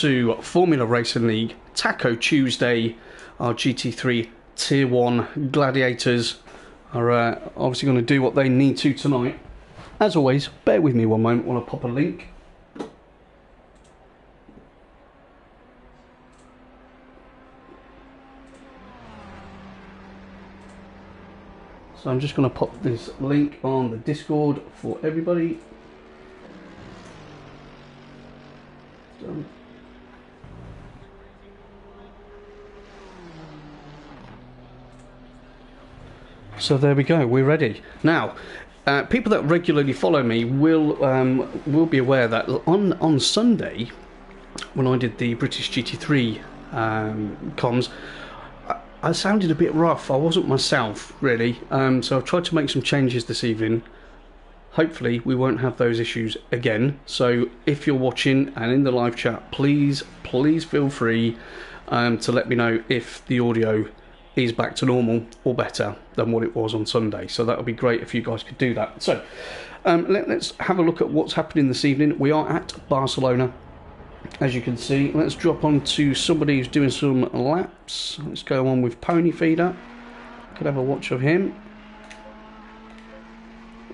To Formula Racing League Taco Tuesday. Our GT3 Tier 1 Gladiators are obviously going to do what they need to tonight. As always, bear with me one moment while I pop a link. So I'm just going to pop this link on the Discord for everybody. Done. So there we go, we're ready. Now, people that regularly follow me will be aware that on Sunday, when I did the British GT3 comms, I sounded a bit rough. I wasn't myself, really. So I've tried to make some changes this evening. Hopefully we won't have those issues again. So if you're watching and in the live chat, please feel free to let me know if the audio is back to normal or better than what it was on Sunday. So that would be great if you guys could do that. So let's have a look at what's happening this evening. We are at Barcelona, as you can see. Let's drop on to somebody who's doing some laps. Let's go on with Pony Feeder. Could have a watch of him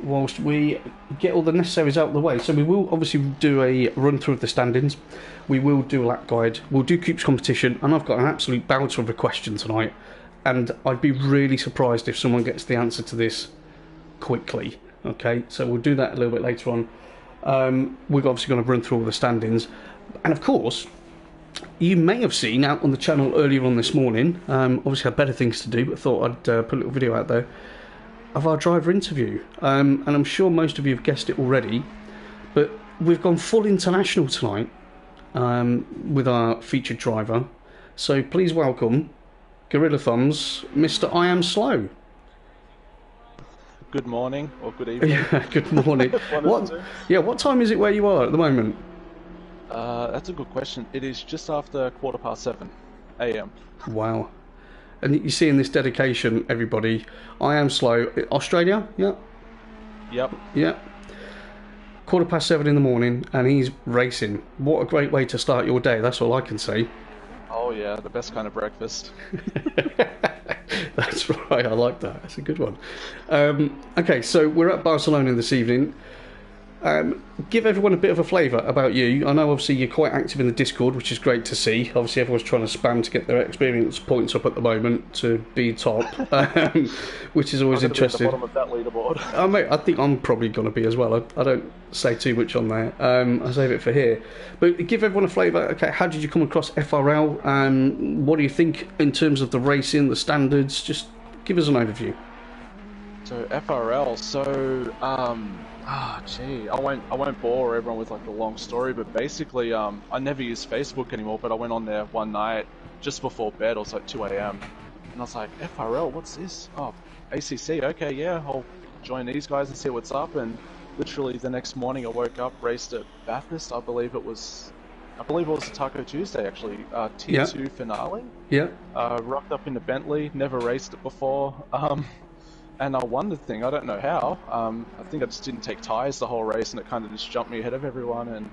whilst we get all the necessaries out of the way. So we will obviously do a run through of the standings. We will do a lap guide. We'll do Coops competition, and I've got an absolute belter of a question tonight. And I'd be really surprised if someone gets the answer to this quickly. Okay, so we'll do that a little bit later on. We're obviously going to run through all the standings. And of course, you may have seen out on the channel earlier on this morning, obviously had better things to do, but thought I'd put a little video out there of our driver interview. And I'm sure most of you have guessed it already, but we've gone full international tonight with our featured driver. So please welcome Gorilla Thumbs, Mr. I Am Slow. Good morning, or good evening. Yeah, good morning. What time is it where you are at the moment? That's a good question. It is just after 7:15 AM. Wow. And you're seeing this dedication, everybody. I Am Slow. Australia? Yeah? Yep. Yeah. 7:15 in the morning, and he's racing. What a great way to start your day, that's all I can say. Oh yeah, the best kind of breakfast. That's right, I like that. That's a good one. Okay, so we're at Barcelona this evening. Give everyone a bit of a flavour about you. I know obviously you're quite active in the Discord, which is great to see. Obviously everyone's trying to spam to get their experience points up at the moment to be top, which is always interesting. I'm at the bottom of that leaderboard. I think I'm probably going to be as well. I don't say too much on there. I save it for here. But give everyone a flavour. Okay, how did you come across FRL? What do you think in terms of the racing, the standards? Just give us an overview. So FRL, I won't bore everyone with like the long story, but basically, I never use Facebook anymore, but I went on there one night just before bed. It was like 2 AM, and I was like, FRL, what's this? Oh, ACC, okay, yeah, I'll join these guys and see what's up. And literally the next morning I woke up, raced at Bathurst, I believe it was a Taco Tuesday actually, Tier 2 finale. Yeah. Rocked up in the Bentley, never raced it before. And I won the thing, I don't know how. I think I just didn't take tyres the whole race, and it kind of just jumped me ahead of everyone. And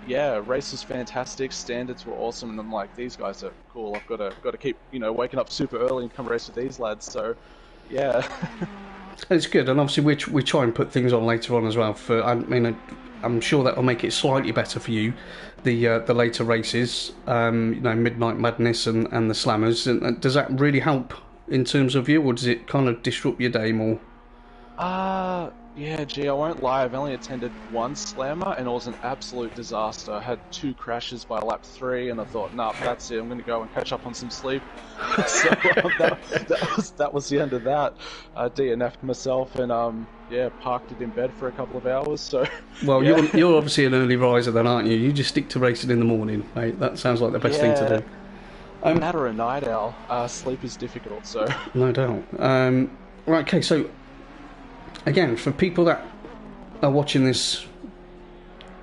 yeah, race was fantastic, standards were awesome, and I'm like, these guys are cool. I've got to keep, waking up super early and come race with these lads. So yeah. It's good, and obviously we try and put things on later on as well. I'm sure that will make it slightly better for you, the later races, Midnight Madness and the Slammers. And does that really help in terms of you, or does it kind of disrupt your day more? Yeah, gee, I won't lie, I've only attended one slammer and it was an absolute disaster. I had 2 crashes by lap 3 and I thought, nah, that's it, I'm going to go and catch up on some sleep. So that was the end of that. DNF'd myself and yeah, parked it in bed for a couple of hours. So well, yeah. you're obviously an early riser then, aren't you? You just stick to racing in the morning, mate. That sounds like the best thing to do. I'm not a night owl. Sleep is difficult, so no doubt. Right, okay, so again, for people that are watching this,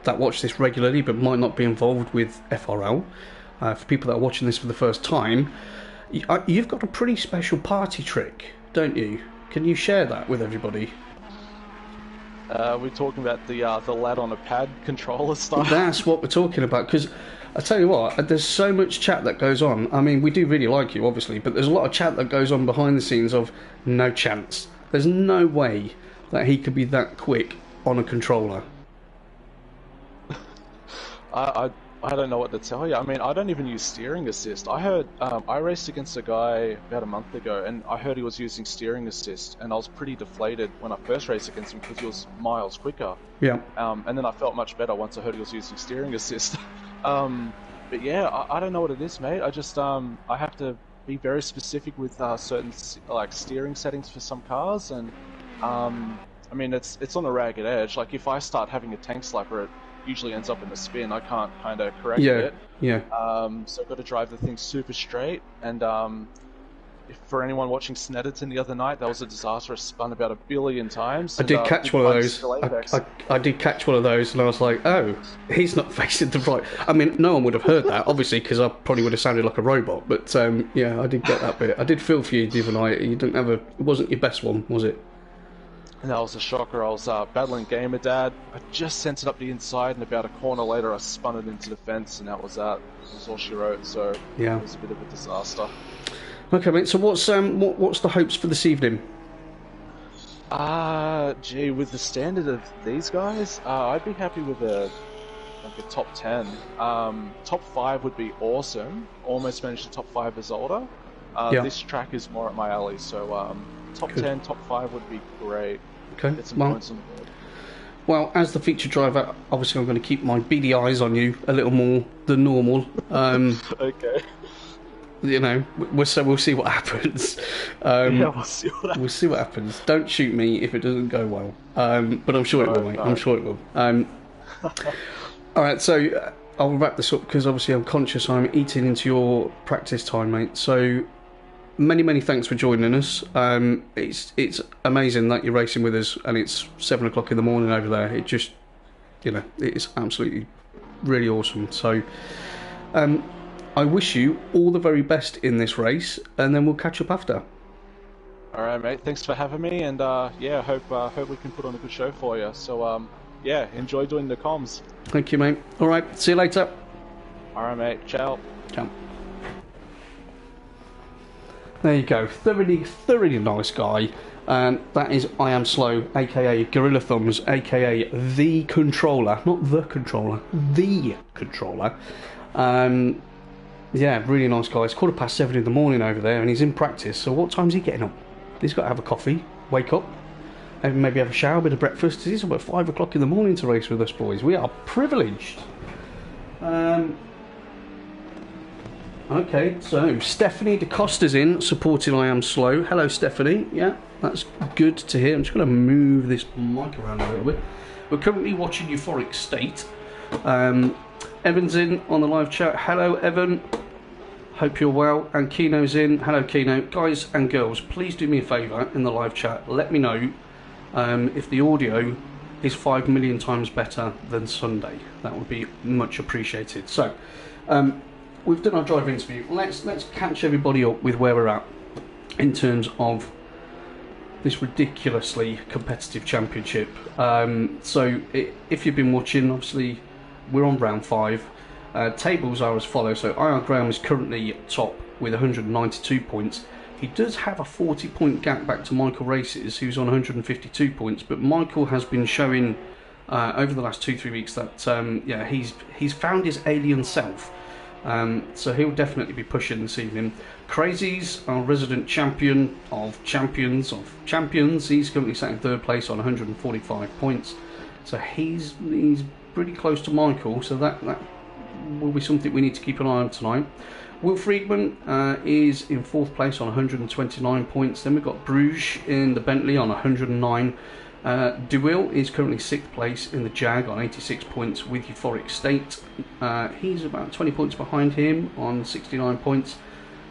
that watch this regularly but might not be involved with FRL, for people that are watching this for the first time, you've got a pretty special party trick, don't you? Can you share that with everybody? We're talking about the lad on a pad controller stuff. That's what we're talking about, because I tell you what, there's so much chat that goes on. I mean, we do really like you, obviously, but there's a lot of chat that goes on behind the scenes of no chance. There's no way that he could be that quick on a controller. I don't know what to tell you. I mean, I don't even use steering assist. I heard I raced against a guy about a month ago, and I heard he was using steering assist, and I was pretty deflated when I first raced against him because he was miles quicker. Yeah. And then I felt much better once I heard he was using steering assist. But yeah, I don't know what it is, mate. I just I have to be very specific with certain like steering settings for some cars, and I mean it's on a ragged edge. Like if I start having a tank slapper, it usually ends up in a spin. I can't kind of correct it. Yeah. So I've got to drive the thing super straight. And if for anyone watching Snedderton the other night, that was a disaster. I spun about 1 billion times. I did catch one of those. I did catch one of those, and I was like, oh, he's not facing the right. I mean, no one would have heard that, obviously, because I probably would have sounded like a robot. But yeah, I did get that bit. I did feel for you the other night. You didn't have it wasn't your best one, was it? And that was a shocker. I was battling Gamer Dad. I just sent it up the inside, and about a corner later, I spun it into the fence, and that was that. That was all she wrote. So yeah, it was a bit of a disaster. Okay, mate. So what's the hopes for this evening? Gee, with the standard of these guys, I'd be happy with a top 10. Top 5 would be awesome. Almost managed the top 5 as Zolder. This track is more at my alley, so top 10, top 5 would be great. Okay. Get some points on the board. Well, as the feature driver, obviously I'm going to keep my beady eyes on you a little more than normal. Okay. You know, we'll see what happens. Yeah, we'll see what happens. We'll see what happens. Don't shoot me if it doesn't go well. But I'm sure it will, mate. I'm sure it will. All right, so I'll wrap this up because obviously I'm conscious I'm eating into your practice time, mate. So many thanks for joining us. It's amazing that you're racing with us, and it's 7 o'clock in the morning over there. It just, you know, it's absolutely really awesome. So I wish you all the very best in this race, and then we'll catch up after. All right, mate. Thanks for having me, and yeah, hope we can put on a good show for you. So yeah, enjoy doing the comms. Thank you, mate. All right, see you later. All right, mate. Ciao. Ciao. There you go. Thoroughly nice guy. That is I Am Slow, aka Gorilla Thumbs, aka the controller, not the controller, the controller. Yeah, really nice guy. It's 7:15 in the morning over there, and he's in practice. So what time's he getting up? He's got to have a coffee, wake up, and maybe have a shower, a bit of breakfast. It's about 5 o'clock in the morning to race with us, boys. We are privileged. Okay, so Stephanie DeCosta's in, supporting I Am Slow. Hello, Stephanie. Yeah, that's good to hear. I'm just going to move this mic around a little bit. We're currently watching Euphoric State. Evan's in on the live chat. Hello, Evan. Hope you're well. And Kino's in. Hello, Kino. Guys and girls, please do me a favour in the live chat. Let me know if the audio is 5 million times better than Sunday. That would be much appreciated. So, we've done our driver interview. Let's catch everybody up with where we're at in terms of this ridiculously competitive championship. So, if you've been watching, obviously, we're on round 5. Tables are as follows. So IR Graham is currently top with 192 points. He does have a 40-point gap back to Michael Races, who's on 152 points. But Michael has been showing over the last 2-3 weeks that yeah, he's found his alien self. So he'll definitely be pushing this evening. Crazies, our resident champion of champions. He's currently sat in 3rd place on 145 points. So he's pretty close to Michael, so that will be something we need to keep an eye on tonight. Will Friedman is in 4th place on 129 points. Then we've got Bruges in the Bentley on 109. DeWill is currently 6th place in the Jag on 86 points with Euphoric State. He's about 20 points behind him on 69 points.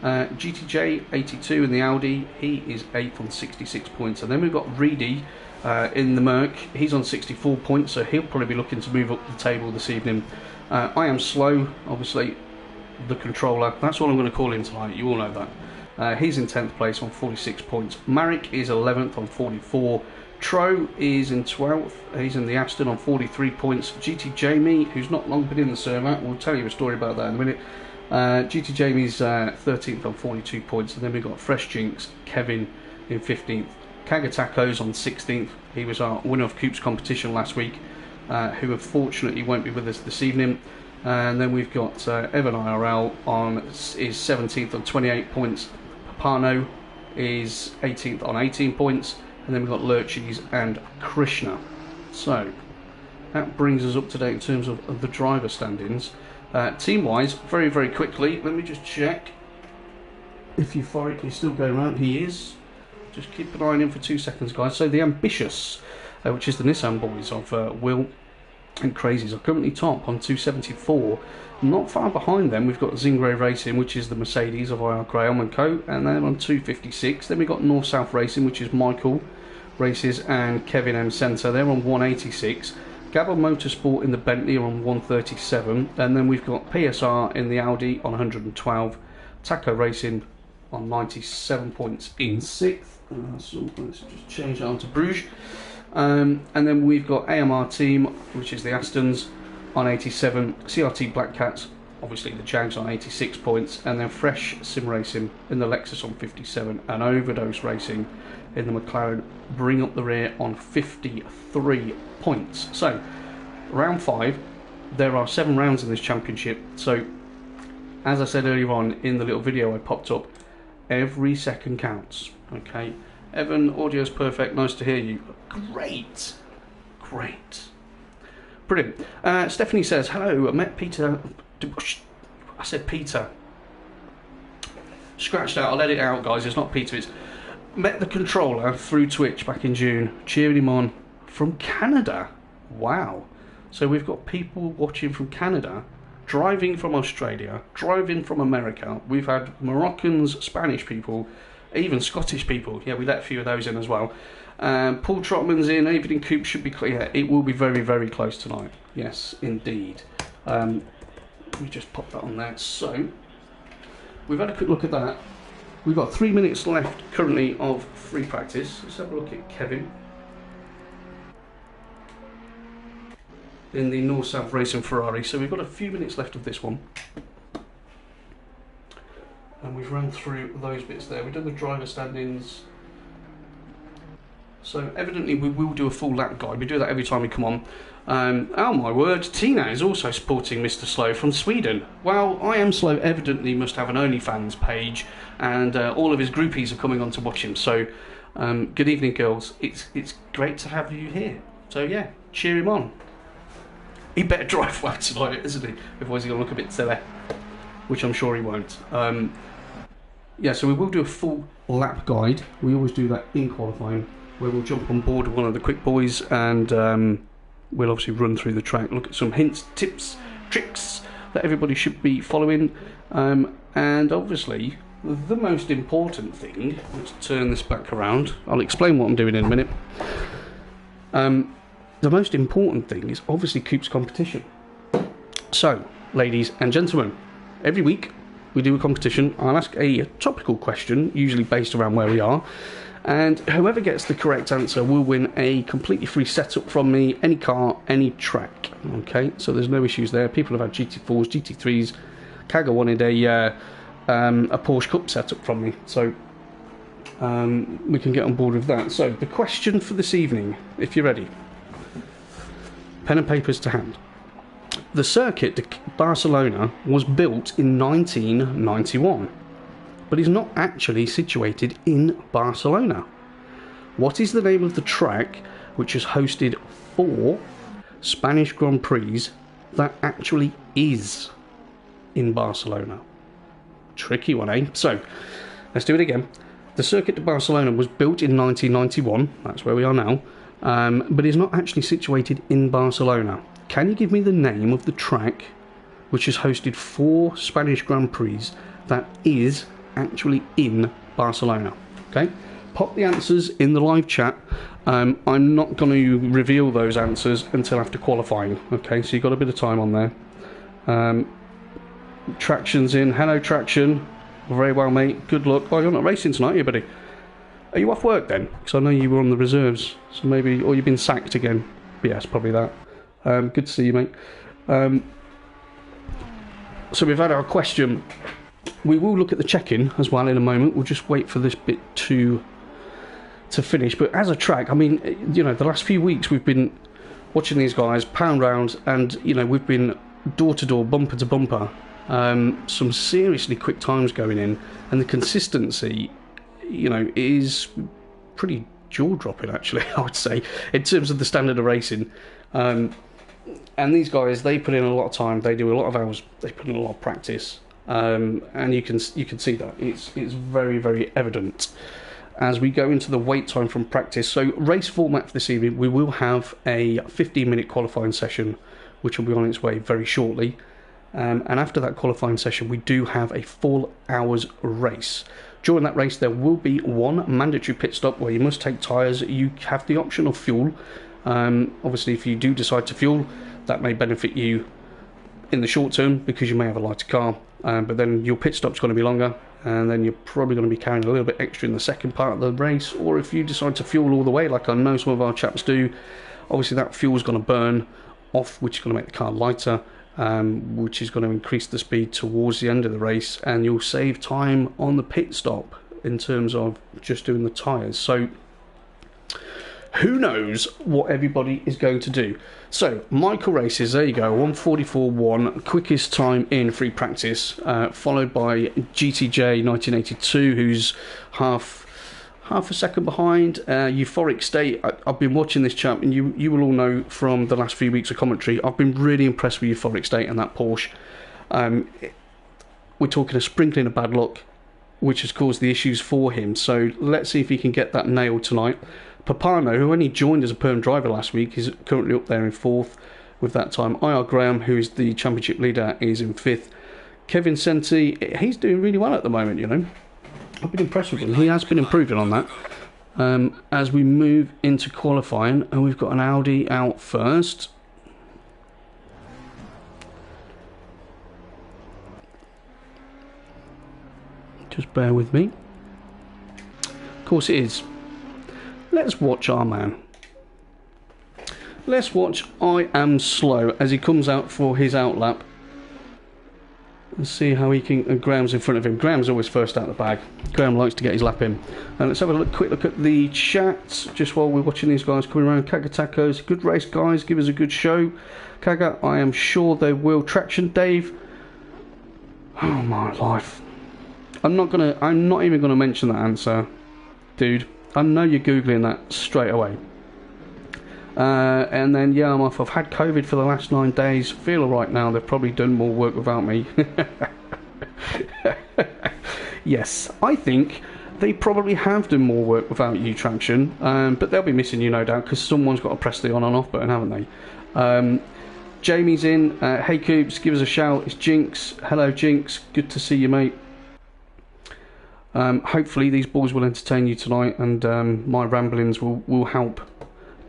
GTJ 82 in the Audi, he is 8th on 66 points. And then we've got Reedy in the Merc, he's on 64 points, so he'll probably be looking to move up the table this evening. I Am Slow, obviously the controller, that's all I'm going to call him tonight, you all know that. He's in 10th place on 46 points. Marek is 11th on 44. Tro is in 12th. He's in the Aston on 43 points. GT Jamie, who's not long been in the server, we'll tell you a story about that in a minute. GT Jamie's 13th on 42 points, and then we've got Fresh Jinx, Kevin in 15th. Kagatako's on 16th. He was our winner of Coops competition last week, who unfortunately won't be with us this evening. And then we've got Evan IRL is 17th on 28 points. Papano is 18th on 18 points. And then we've got Lurchies and Krishna. So that brings us up to date in terms of the driver standings. Team-wise, very, very quickly, let me just check if Euphoric is still going around. He is. Just keep an eye on him for 2 seconds, guys. So the Ambitious, which is the Nissan boys of Will and Crazies, are currently top on 274. Not far behind them, we've got Zingray Racing, which is the Mercedes of IR Graham and Co. And they're on 256. Then we've got North South Racing, which is Michael Races and Kevin M. Centre. They're on 186. Gabba Motorsport in the Bentley are on 137. And then we've got PSR in the Audi on 112. Taco Racing on 97 points in 6th. So let's just change that on to Bruges. And then we've got AMR Team, which is the Astons, on 87. CRT Black Cats, obviously the Jags, on 86 points. And then Fresh Sim Racing in the Lexus on 57. And Overdose Racing in the McLaren bring up the rear on 53 points. So, round 5. There are 7 rounds in this championship. So, as I said earlier on in the little video I popped up, every second counts. Okay, Evan, audio's perfect. Nice to hear you. Great, great, brilliant. Stephanie says, "Hello, I met Peter." I said Peter. Scratched out. I'll edit it out, guys. It's not Peter. It's met the controller through Twitch back in June. Cheering him on from Canada. Wow. So we've got people watching from Canada, driving from Australia, driving from America. We've had Moroccans, Spanish people, even Scottish people. Yeah, we let a few of those in as well. Paul Trotman's in. Everything Coops should be clear. It will be very, very close tonight. Yes, indeed. Let me just pop that on there. So, we've had a quick look at that. We've got 3 minutes left currently of free practice. Let's have a look at Kevin in the North South Racing Ferrari. So we've got a few minutes left of this one. And we've run through those bits there. We've done the driver standings. So evidently we will do a full lap guide. We do that every time we come on. Oh my word, Tina is also supporting Mr. Slow from Sweden. Well, I Am Slow evidently must have an OnlyFans page, and all of his groupies are coming on to watch him. So good evening, girls. It's great to have you here. So yeah, cheer him on. He better drive well tonight, isn't he? Otherwise he's going to look a bit silly, which I'm sure he won't. Yeah, so we will do a full lap guide. We always do that in qualifying, where we'll jump on board with one of the quick boys and we'll obviously run through the track, look at some hints, tips, tricks that everybody should be following. And obviously, the most important thing, let's turn this back around. I'll explain what I'm doing in a minute. The most important thing is obviously Coops competition. So, ladies and gentlemen, every week we do a competition. I'll ask a topical question, usually based around where we are, and whoever gets the correct answer will win a completely free setup from me, any car, any track. Okay, so there's no issues there. People have had GT4s, GT3s. Kaga wanted a Porsche Cup setup from me, so we can get on board with that. So the question for this evening, if you're ready, pen and papers to hand. The circuit to Barcelona was built in 1991, but is not actually situated in Barcelona. What is the name of the track which has hosted 4 Spanish Grand Prix that actually is in Barcelona? Tricky one, eh? So, let's do it again. The circuit to Barcelona was built in 1991, that's where we are now, but is not actually situated in Barcelona. Can you give me the name of the track which has hosted 4 Spanish Grand Prix that is actually in Barcelona? Okay, pop the answers in the live chat. I'm not going to reveal those answers until after qualifying. Okay, so you've got a bit of time on there. Traction's in. Hello, Traction. Very well, mate. Good luck. Oh, you're not racing tonight, are you, buddy? Are you off work then? Because I know you were on the reserves, so maybe, or you've been sacked again. Yes, probably that. Good to see you, mate. So we've had our question. We will look at the check-in as well in a moment. We'll just wait for this bit to finish. But as a track, I mean, you know, the last few weeks we've been watching these guys pound round, and you know, we've been door to door, bumper to bumper. Some seriously quick times going in, and the consistency, you know, is pretty jaw-dropping actually, I would say, in terms of the standard of racing. And these guys, they put in a lot of time, they do a lot of hours, they put in a lot of practice, and you can see that it's very, very evident as we go into the wait time from practice. So race format for this evening, we will have a 15-minute qualifying session which will be on its way very shortly, and after that qualifying session we do have a full hour's race. During that race there will be one mandatory pit stop where you must take tyres. You have the option of fuel. Obviously if you do decide to fuel, that may benefit you in the short term because you may have a lighter car, but then your pit stop's going to be longer, and then you're probably going to be carrying a little bit extra in the second part of the race. Or if you decide to fuel all the way, like I know some of our chaps do, obviously that fuel's going to burn off, which is going to make the car lighter, which is going to increase the speed towards the end of the race, and you'll save time on the pit stop in terms of just doing the tyres. So who knows what everybody is going to do. So Michael races, there you go, 1:44.1, quickest time in free practice, followed by GTJ 1982, who's half a second behind. Euphoric State, I've been watching this chap, and you will all know from the last few weeks of commentary, I've been really impressed with Euphoric State and that Porsche. We're talking a sprinkling of bad luck, which has caused the issues for him, so let's see if he can get that nailed tonight. Papano, who only joined as a perm driver last week, is currently up there in 4th with that time. IR Graham, who is the championship leader, is in 5th. Kevin Senti, he's doing really well at the moment, you know. I've been impressed with him. He has been improving on that. As we move into qualifying, and we've got an Audi out first. Just bear with me. Of course it is. Let's watch our man. Let's watch I Am Slow as he comes out for his outlap. And see how he can... And Graham's in front of him. Graham's always first out the bag. Graham likes to get his lap in. And let's have a quick look at the chat just while we're watching these guys coming around. Kaga Tacos, good race guys, give us a good show. Kaga, I am sure they will. Traction Dave. Oh my life. I'm not even gonna mention that answer, dude. I know you're Googling that straight away. And then, yeah, I'm off. I've had COVID for the last 9 days. Feel alright now. They've probably done more work without me. Yes, I think they probably have done more work without you, Traction. But they'll be missing you, no doubt, because someone's got to press the on and off button, haven't they? Jamie's in. Hey, Coops, give us a shout. It's Jinx. Hello, Jinx. Good to see you, mate. Hopefully these boys will entertain you tonight, and my ramblings will help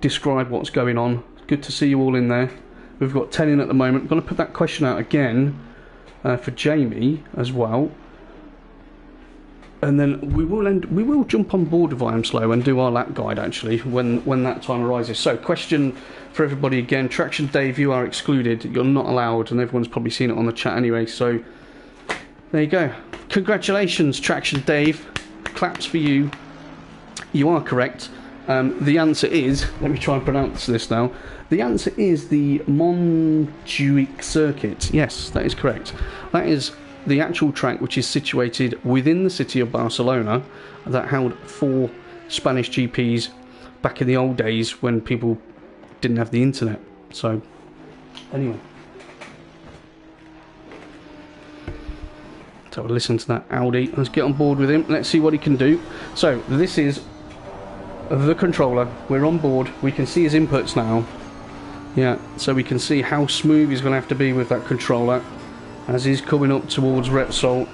describe what's going on. Good to see you all in there. We've got 10 in at the moment. I'm going to put that question out again for Jamie as well, and then we will jump on board with I Am Slow and do our lap guide actually when that time arises. So question for everybody again. Traction Dave, you are excluded. You're not allowed, and everyone's probably seen it on the chat anyway, so there you go. Congratulations, Traction Dave. Claps for you. You are correct. The answer is, let me try and pronounce this now. The answer is the Montjuic circuit. Yes, that is correct. That is the actual track which is situated within the city of Barcelona, that held 4 Spanish GPs back in the old days when people didn't have the internet. So, anyway. So we'll listen to that Audi. Let's get on board with him. Let's see what he can do. So this is the controller. We're on board. We can see his inputs now. Yeah, so we can see how smooth he's going to have to be with that controller as he's coming up towards Repsol.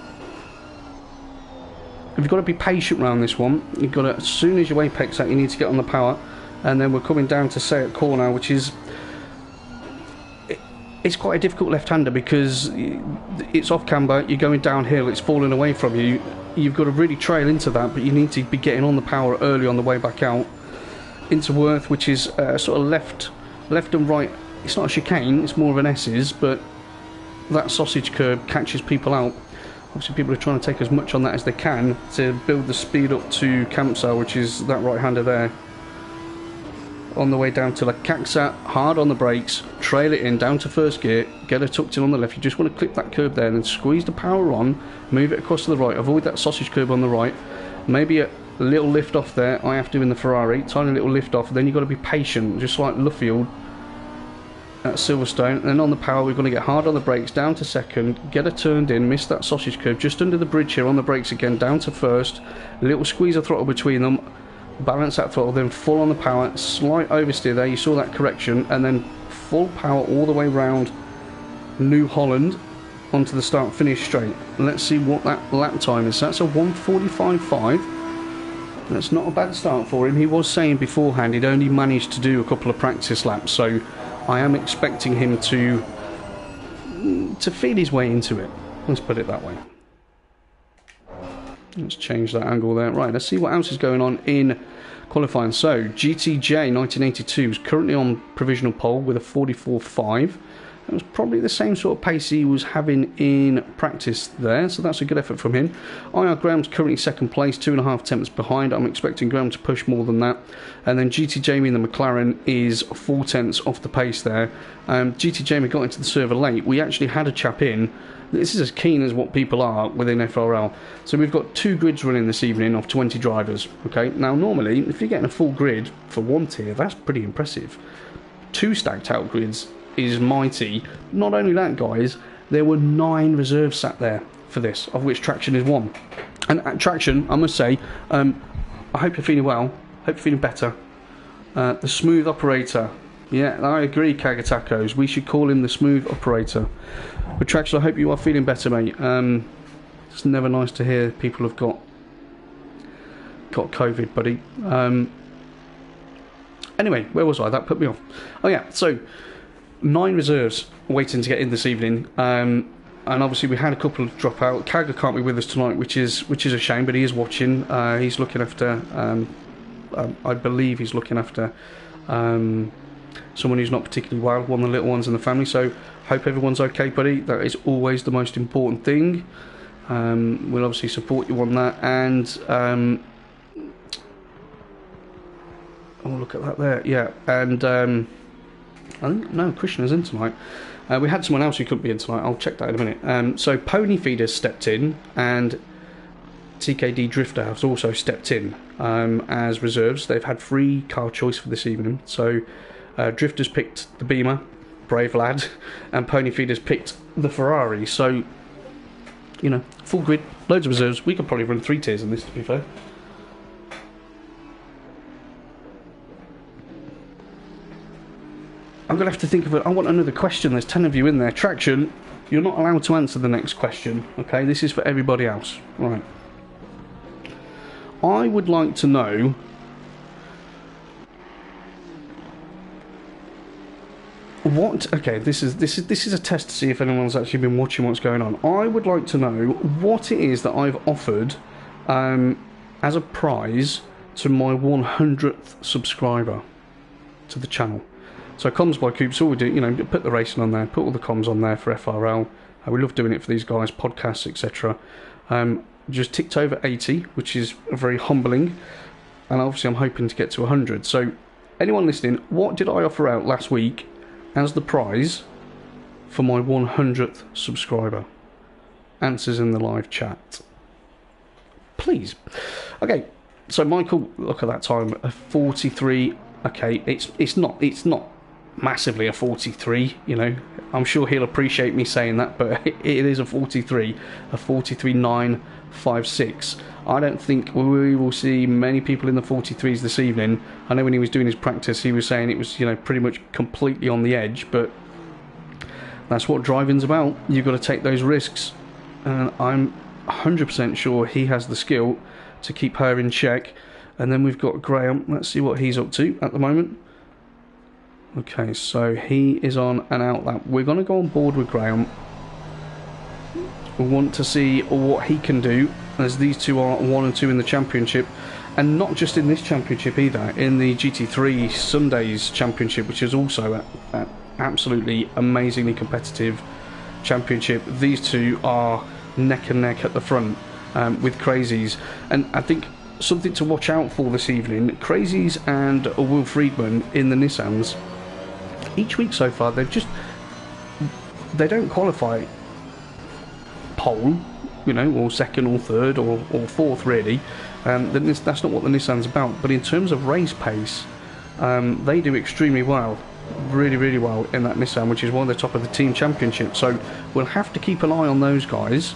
You've got to be patient around this one. You've got to, as soon as your apex out, you need to get on the power. And then we're coming down to Sayat Corner, which is... It's quite a difficult left-hander because it's off camber, you're going downhill, it's falling away from you, you've got to really trail into that, but you need to be getting on the power early on the way back out into Worth, which is sort of left and right. It's not a chicane, it's more of an S's, but that sausage curb catches people out. Obviously people are trying to take as much on that as they can to build the speed up to Campsau, which is that right-hander there. On the way down to La Caxa, hard on the brakes, trail it in, down to first gear, get her tucked in on the left. You just want to clip that curb there and then squeeze the power on, move it across to the right, avoid that sausage curb on the right. Maybe a little lift off there, I have to in the Ferrari, tiny little lift off, then you've got to be patient, just like Luffield at Silverstone. And then on the power, we're going to get hard on the brakes, down to second, get her turned in, miss that sausage curb, just under the bridge here on the brakes again, down to first, a little squeeze of throttle between them, balance that throttle, then full on the power, slight oversteer there, you saw that correction, and then full power all the way round New Holland onto the start finish straight. Let's see what that lap time is. So that's a 1:45.5. That's not a bad start for him. He was saying beforehand he'd only managed to do a couple of practice laps, so I am expecting him to feed his way into it. Let's put it that way. Let's change that angle there. Right, let's see what else is going on in qualifying. So, GTJ 1982 is currently on provisional pole with a 44.5. That was probably the same sort of pace he was having in practice there, so that's a good effort from him. IR Graham's currently second place, 2.5 tenths behind. I'm expecting Graham to push more than that. And then GT Jamie in the McLaren is 4 tenths off the pace there. GT Jamie got into the server late. We actually had a chap in. This is as keen as what people are within FRL. So we've got 2 grids running this evening of 20 drivers. Okay, now normally if you're getting a full grid for one tier, that's pretty impressive. 2 stacked out grids is mighty. Not only that, guys, there were 9 reserves sat there for this, of which Traction is 1. And at Traction, I must say, I hope you're feeling well, hope you're feeling better. The smooth operator, yeah, I agree, Kagatacos, we should call him the smooth operator. But Traction, I hope you are feeling better, mate. It's never nice to hear people have got COVID, buddy. Anyway, where was I? That put me off. Oh yeah, so 9 reserves waiting to get in this evening, and obviously we had a couple of drop out. Kaga can't be with us tonight, which is a shame, but he is watching. He's looking after, I believe he's looking after someone who's not particularly well, one of the little ones in the family. So hope everyone's okay, buddy. That is always the most important thing. We'll obviously support you on that, and oh, look at that there, yeah, and I think, no, Krishna's in tonight. We had someone else who couldn't be in tonight. I'll check that in a minute. So Pony Feeders stepped in, and TKD Drifter has also stepped in as reserves. They've had free car choice for this evening. So Drifter's picked the Beamer, brave lad, and Pony Feeders picked the Ferrari. So, you know, full grid, loads of reserves. We could probably run 3 tiers in this, to be fair. I'm going to have to think of it. I want another question. There's 10 of you in there. Traction, you're not allowed to answer the next question. Okay, this is for everybody else. Right. I would like to know what. Okay, this is a test to see if anyone's actually been watching what's going on. I would like to know what it is that I've offered as a prize to my 100th subscriber to the channel. So COMMS by Coops, all we do, you know, put the racing on there, put all the comms on there for FRL. We love doing it for these guys, podcasts, etc. Just ticked over 80, which is very humbling, and obviously I'm hoping to get to 100. So anyone listening, what did I offer out last week as the prize for my 100th subscriber? Answers in the live chat, please. Okay, so Michael, look at that time, a 43. Okay, it's not massively a 43, you know, I'm sure he'll appreciate me saying that, but it is a 43, a 43.956. I don't think we will see many people in the 43s this evening. I know when he was doing his practice he was saying it was, you know, pretty much completely on the edge, but that's what driving's about. You've got to take those risks, and I'm 100% sure he has the skill to keep her in check. And then we've got Graham. Let's see what he's up to at the moment. Okay, so he is on an out lap. We're going to go on board with Graham. want to see what he can do, as these two are 1 and 2 in the championship, and not just in this championship either, in the GT3 Sundays championship, which is also a absolutely amazingly competitive championship. These two are neck and neck at the front with Crazies, and I think something to watch out for this evening, Crazies and Will Friedman in the Nissans, each week so far they don't qualify pole, you know, or second or third or fourth really. That's not what the Nissan's about, but in terms of race pace, they do extremely well, really well in that Nissan, which is one of the top of the team championship. So we'll have to keep an eye on those guys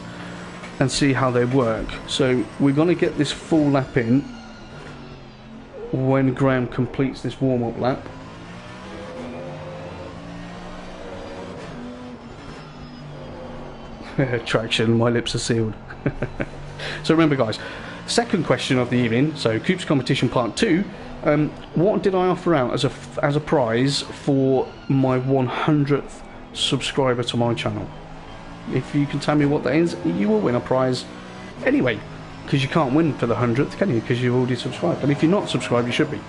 and see how they work. So we're going to get this full lap in when Graham completes this warm-up lap. Traction, my lips are sealed. So remember guys, second question of the evening, so Coops competition part 2, what did I offer out as a prize for my 100th subscriber to my channel? If you can tell me what that is, you will win a prize anyway, because you can't win for the 100th, can you, because you've already subscribed, and if you're not subscribed you should be.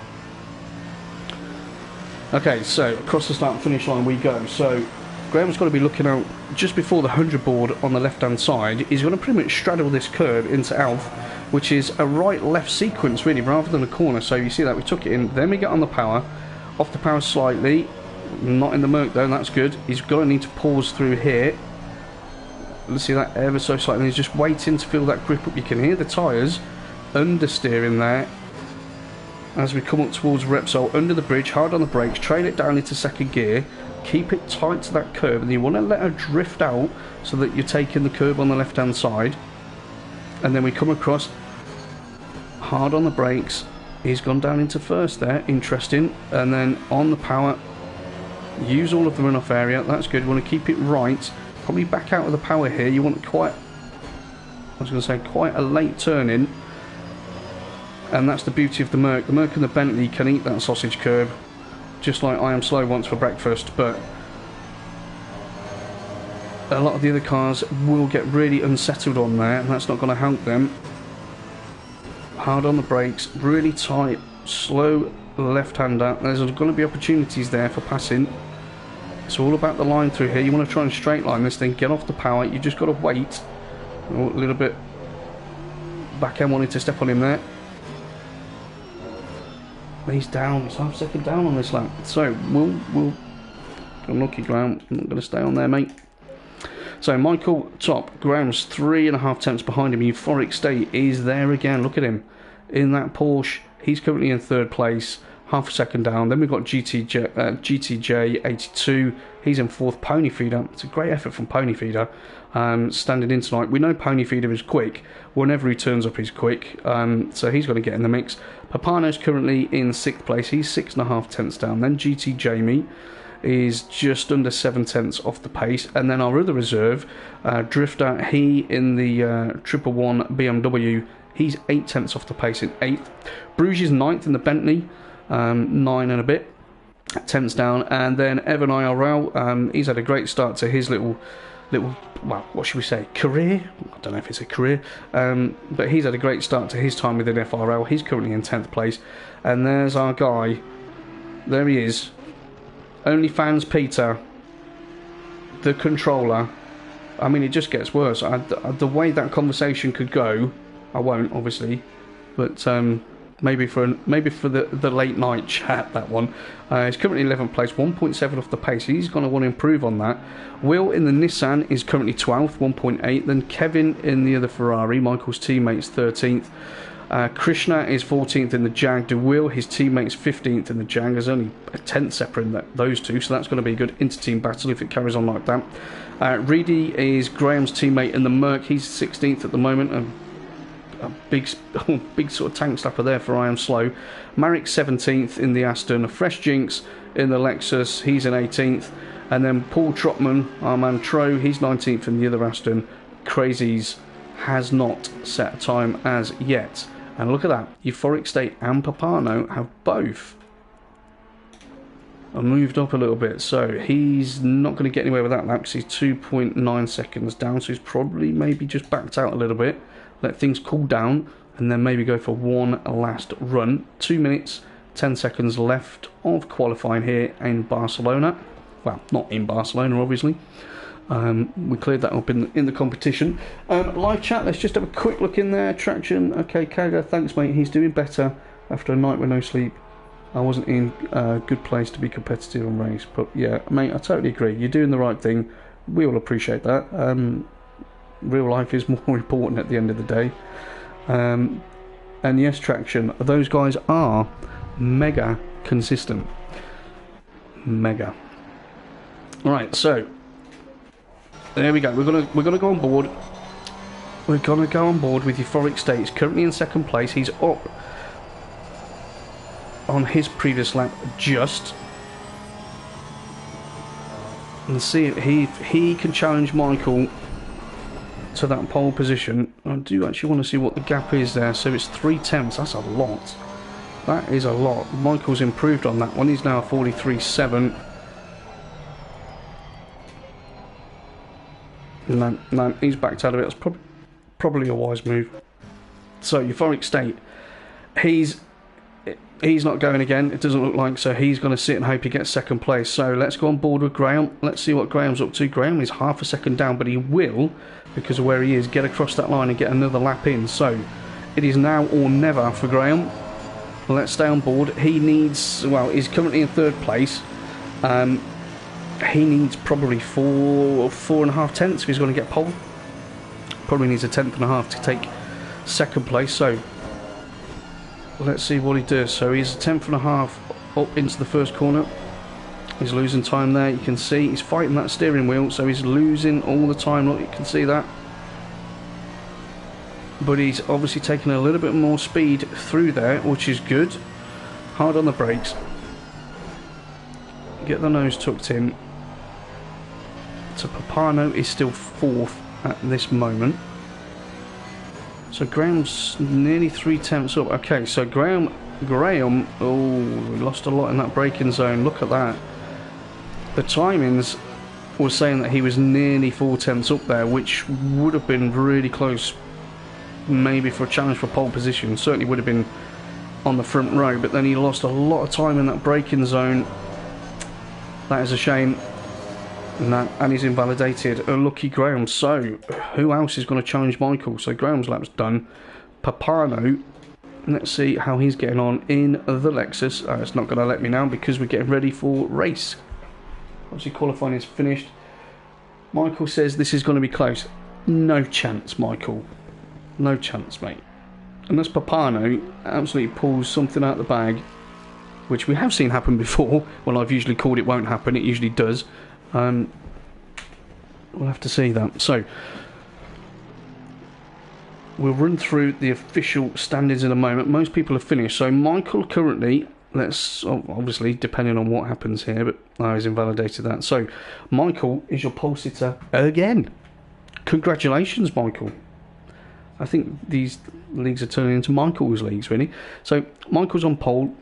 Okay, so across the start and finish line we go. So Graham's got to be looking out just before the 100 board on the left hand side. He's going to pretty much straddle this curve into Alf, which is a right left sequence really rather than a corner. So you see that we took it in, then we get on the power, off the power slightly, not in the Merc though, that's good. He's going to need to pause through here. Let's see that ever so slightly. He's just waiting to feel that grip up. You can hear the tyres understeering there as we come up towards Repsol, under the bridge, hard on the brakes, trail it down into second gear, keep it tight to that curve, and you want to let her drift out so that you're taking the curve on the left hand side. And then we come across, hard on the brakes, he's gone down into first there, interesting, and then on the power, use all of the runoff area, that's good. We want to keep it right, probably back out of the power here. You want quite a late turn in, and that's the beauty of the Merc. The Merc and the Bentley can eat that sausage curb just like I am slow once for breakfast, but a lot of the other cars will get really unsettled on there, and that's not going to help them. Hard on the brakes, really tight, slow left-hander. There's going to be opportunities there for passing. It's all about the line through here. You want to try and straight line this thing, get off the power. You just got to wait. Oh, a little bit back end wanted to step on him there. He's down, he's half a second down on this lap. So we'll unlucky Graham, I'm not going to stay on there, mate. So Michael top, Graham's 3.5 tenths behind him. Euphoric State is there again. Look at him in that Porsche. He's currently in third place, half a second down. Then we've got GTJ 82. He's in fourth. Pony Feeder. It's a great effort from Pony Feeder. Standing in tonight. We know Pony Feeder is quick. Whenever he turns up, he's quick. So he's going to get in the mix. Papano's currently in 6th place. He's 6.5 tenths down. Then GT Jamie is just under 7 tenths off the pace. And then our other reserve, Drifter, he in the 111 BMW, he's 8 tenths off the pace in 8th. Bruges 9th in the Bentley, 9 and a bit tenths down. And then Evan IRL, he's had a great start to his little, well, what should we say, career? I don't know if it's a career, but he's had a great start to his time within FRL. He's currently in 10th place. And there's our guy, there he is, OnlyFans Peter, the controller. I mean, it just gets worse. The way that conversation could go, I won't obviously, but maybe for the late night chat, that one. He's currently 11th place, 1.7 off the pace. He's going to want to improve on that. Will in the Nissan is currently 12th, 1.8. Then Kevin in the other Ferrari, Michael's teammates, 13th. Krishna is 14th in the Jag. DeWill, his teammates, 15th in the Jag. There's only a 10th separate in those two, so that's going to be a good inter-team battle if it carries on like that. Reedy is Graham's teammate in the Merc. He's 16th at the moment. A big sort of tank slapper there for I Am Slow. Marek 17th in the Aston. Fresh Jinx in the Lexus. He's in 18th. And then Paul Trotman, our man Tro, he's 19th in the other Aston. Crazies has not set a time as yet. And look at that, Euphoric State and Papano have both moved up a little bit, so he's not going to get anywhere with that lap because he's 2.9 seconds down, so he's probably maybe just backed out a little bit, let things cool down, and then maybe go for one last run. 2 minutes 10 seconds left of qualifying here in Barcelona. Well, not in Barcelona, obviously. We cleared that up in the competition. Live chat, let's just have a quick look in there. Traction, okay, Kaga, thanks mate, he's doing better after a night with no sleep. I wasn't in a good place to be competitive and race, but yeah, mate, I totally agree. You're doing the right thing. We all appreciate that. Real life is more important at the end of the day. And yes, Traction, those guys are mega consistent. Mega. Right, so there we go. We're gonna go on board. We're gonna go on board with Euphoric State. He's currently in second place. He's up on his previous lap just, and see if he can challenge Michael to that pole position. I do actually want to see what the gap is there. So it's 3/10. That's a lot. That is a lot. Michael's improved on that one. He's now 43.7. No, he's backed out of it. That's probably a wise move. So Euphoric State, he's not going again, it doesn't look like, so he's going to sit and hope he gets second place. So let's go on board with Graham. Let's see what Graham's up to. Graham is half a second down, but he will, because of where he is, get across that line and get another lap in. So it is now or never for Graham. Let's stay on board. He needs, well, he's currently in third place. He needs probably 4.5 tenths if he's going to get pole. Probably needs a 10.5 to take second place. So let's see what he does. So he's a 10.5 up into the first corner. He's losing time there. You can see he's fighting that steering wheel, so he's losing all the time. Look, you can see that. But he's obviously taking a little bit more speed through there, which is good. Hard on the brakes. Get the nose tucked in. So Papano is still fourth at this moment. So Graham's nearly 3/10 up. Okay, so Graham, oh, lost a lot in that braking zone. Look at that. The timings was saying that he was nearly 4/10 up there, which would have been really close, maybe for a challenge for pole position. Certainly would have been on the front row, but then he lost a lot of time in that braking zone. That is a shame. And he's invalidated. Lucky Graham. So who else is going to challenge Michael? So Graham's lap's done. Papano, let's see how he's getting on in the Lexus. It's not going to let me now because we're getting ready for race. Obviously qualifying is finished. Michael says this is going to be close. No chance, Michael. No chance, mate. Unless Papano absolutely pulls something out of the bag, which we have seen happen before. Well, I've usually called it won't happen. It usually does. We'll have to see that. So we'll run through the official standings in a moment. Most people have finished. So Michael currently, let's obviously depending on what happens here, but he's invalidated that. So Michael is your pole sitter again. Congratulations, Michael. I think these leagues are turning into Michael's leagues, really. So Michael's on pole.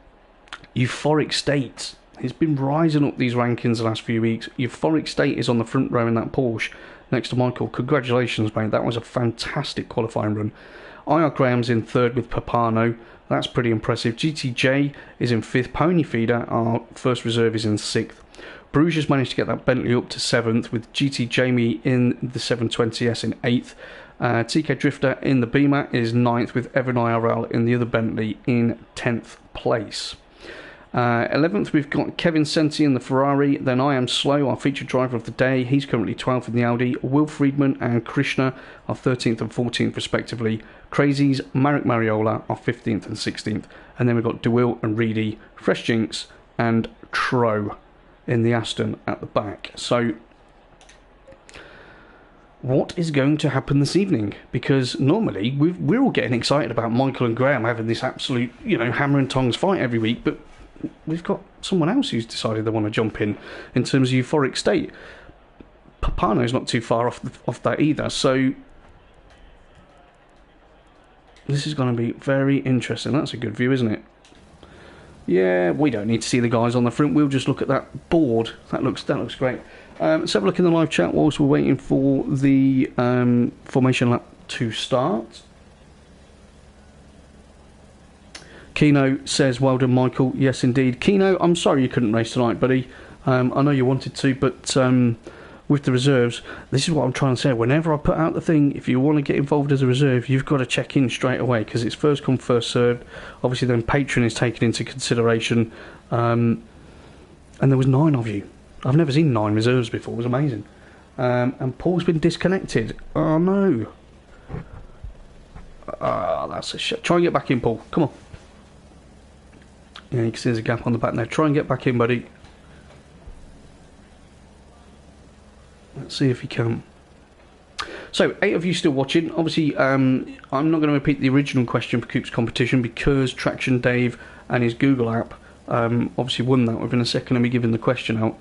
Euphoric State. He's been rising up these rankings the last few weeks. Euphoric State is on the front row in that Porsche next to Michael. Congratulations, mate. That was a fantastic qualifying run. IR Graham's in third with Papano. That's pretty impressive. GTJ is in fifth. Pony Feeder, our first reserve, is in sixth. Bruges has managed to get that Bentley up to seventh, with GT Jamie in the 720S in eighth. TK Drifter in the Beamer is ninth, with Evan IRL in the other Bentley in 10th place. 11th, we've got Kevin Senti in the Ferrari. Then I Am Slow, our featured driver of the day. He's currently 12th in the Audi. Will Friedman and Krishna are 13th and 14th respectively. Crazies, Marek Mariola are 15th and 16th. And then we've got DeWitt and Reedy, Fresh Jinx and Tro in the Aston at the back. So what is going to happen this evening? Because normally we're all getting excited about Michael and Graham having this absolute, hammer and tongs fight every week, but we've got someone else who's decided they want to jump in terms of Euphoric State. Papano's not too far off that either, so this is going to be very interesting. That's a good view, isn't it? Yeah, we don't need to see the guys on the front. We'll just look at that board. That looks great. Let's have a look in the live chat whilst we're waiting for the formation lap to start. Keno says, well done, Michael. Yes, indeed. Keno, I'm sorry you couldn't race tonight, buddy. I know you wanted to, but with the reserves, this is what I'm trying to say. Whenever I put out the thing, if you want to get involved as a reserve, you've got to check in straight away, because it's first come, first served. Obviously, then Patreon is taken into consideration. And there was 9 of you. I've never seen 9 reserves before. It was amazing. And Paul's been disconnected. Oh, no. That's a shit. Try and get back in, Paul. Come on. Yeah, you can see there's a gap on the back there. Try and get back in, buddy. Let's see if you can. So, 8 of you still watching. Obviously, I'm not going to repeat the original question for Coops competition because Traction Dave and his Google app obviously won that within a second of me giving the question out.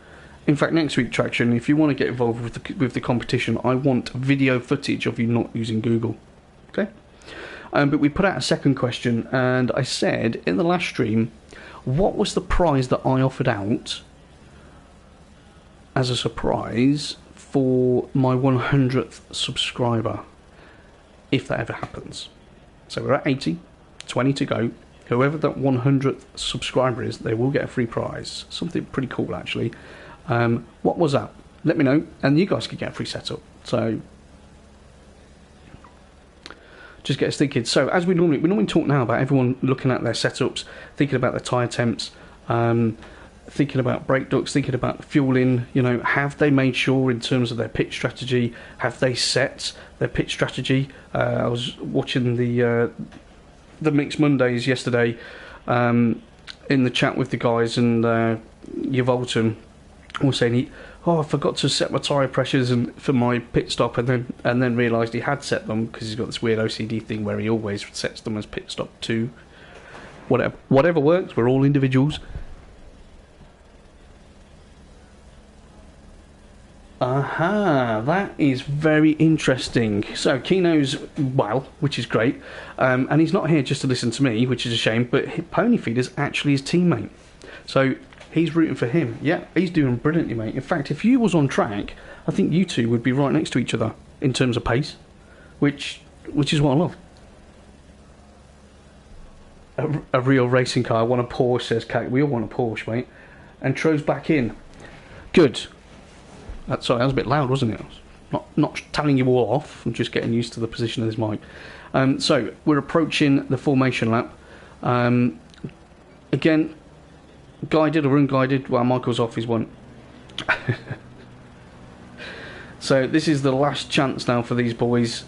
In fact, next week, Traction, if you want to get involved with the competition, I want video footage of you not using Google. Okay? But we put out a second question, and I said in the last stream, what was the prize that I offered out as a surprise for my 100th subscriber, if that ever happens? So we're at 80, 20 to go. Whoever that 100th subscriber is, they will get a free prize. Something pretty cool, actually. What was that? Let me know, and you guys could get a free setup. So just get us thinking. So as we normally talk now about everyone looking at their setups, thinking about their tyre temps, thinking about brake ducts, thinking about fueling. You know, have they made sure in terms of their pit strategy? Have they set their pit strategy? I was watching the Mixed Mondays yesterday in the chat with the guys, and Yvolton was saying I forgot to set my tyre pressures for my pit stop, and then realised he had set them because he's got this weird OCD thing where he always sets them as pit stop 2. Whatever works. We're all individuals. That is very interesting. So Keno's well, which is great, and he's not here just to listen to me, which is a shame. But Ponyfeeder's actually his teammate, so he's rooting for him. Yeah, he's doing brilliantly, mate. In fact, if you was on track, I think you two would be right next to each other in terms of pace, which is what I love. A real racing car. I want a Porsche, says Kate. We all want a Porsche, mate. And Tro's back in. Good. Sorry, that was a bit loud, wasn't it? I was not telling you all off. I'm just getting used to the position of this mic. So we're approaching the formation lap. Again, guided or unguided. Well, Michael's off his one. So this is the last chance now for these boys.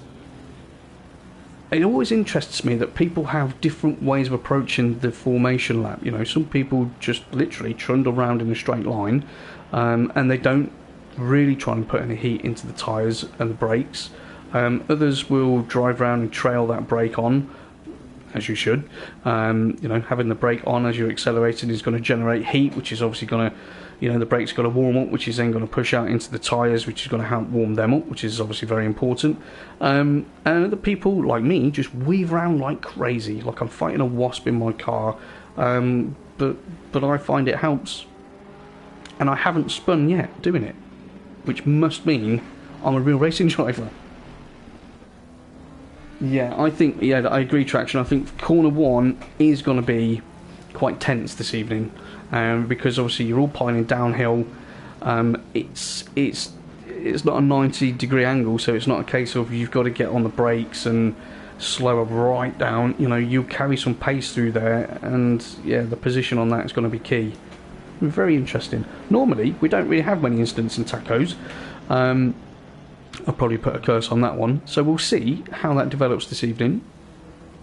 It always interests me that people have different ways of approaching the formation lap. You know, some people just literally trundle around in a straight line, and they don't really try and put any heat into the tyres and the brakes. Others will drive around and trail that brake on, as you should. You know, having the brake on as you're accelerating is going to generate heat, which is obviously going to, you know, the brake's got to warm up, which is then going to push out into the tyres, which is going to help warm them up, which is obviously very important. And other people, like me, just weave around like crazy, like I'm fighting a wasp in my car. But I find it helps. And I haven't spun yet doing it, which must mean I'm a real racing driver. Yeah, I think, yeah, I agree, Traction. I think corner 1 is going to be quite tense this evening, because obviously you're all piling downhill. It's not a 90-degree angle, so it's not a case of you've got to get on the brakes and slow her right down. You know, you carry some pace through there, and yeah, the position on that is going to be key. Very interesting. Normally, we don't really have many incidents in tacos. I'll probably put a curse on that one. So we'll see how that develops this evening.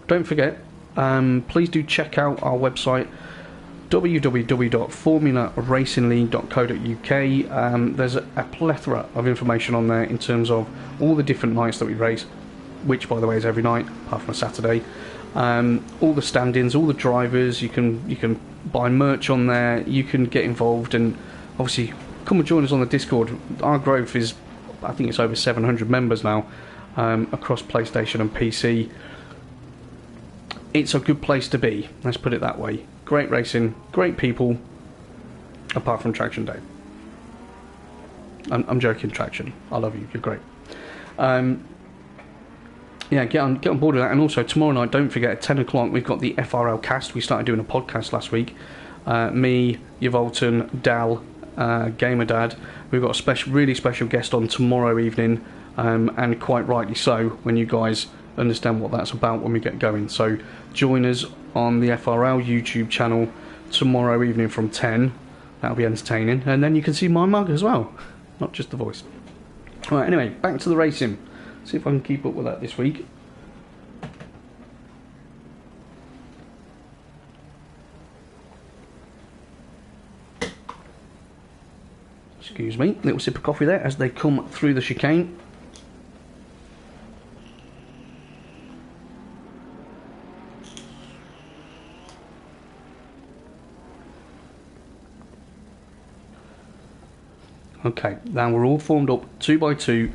Don't forget, please do check out our website, www.formularacingligue.co.uk. There's a plethora of information on there in terms of all the different nights that we race, which, by the way, is every night, apart from a Saturday. All the stand-ins, all the drivers. You can buy merch on there. You can get involved, and obviously come and join us on the Discord. Our growth is, I think it's over 700 members now, across PlayStation and PC. It's a good place to be, let's put it that way. great racing, great people, apart from Traction Day. I'm joking, Traction. I love you. You're great. Yeah, get on board with that. And also tomorrow night, don't forget, at 10 o'clock, we've got the FRL cast. We started doing a podcast last week. Me, Yvolton, Dal, Gamer Dad. We've got a really special guest on tomorrow evening, and quite rightly so, when you guys understand what that's about when we get going. So join us on the FRL YouTube channel tomorrow evening from 10. That'll be entertaining. And then you can see my mug as well, not just the voice. Alright, anyway, back to the racing. See if I can keep up with that this week. Excuse me, little sip of coffee there as they come through the chicane. Okay, now we're all formed up 2 by 2.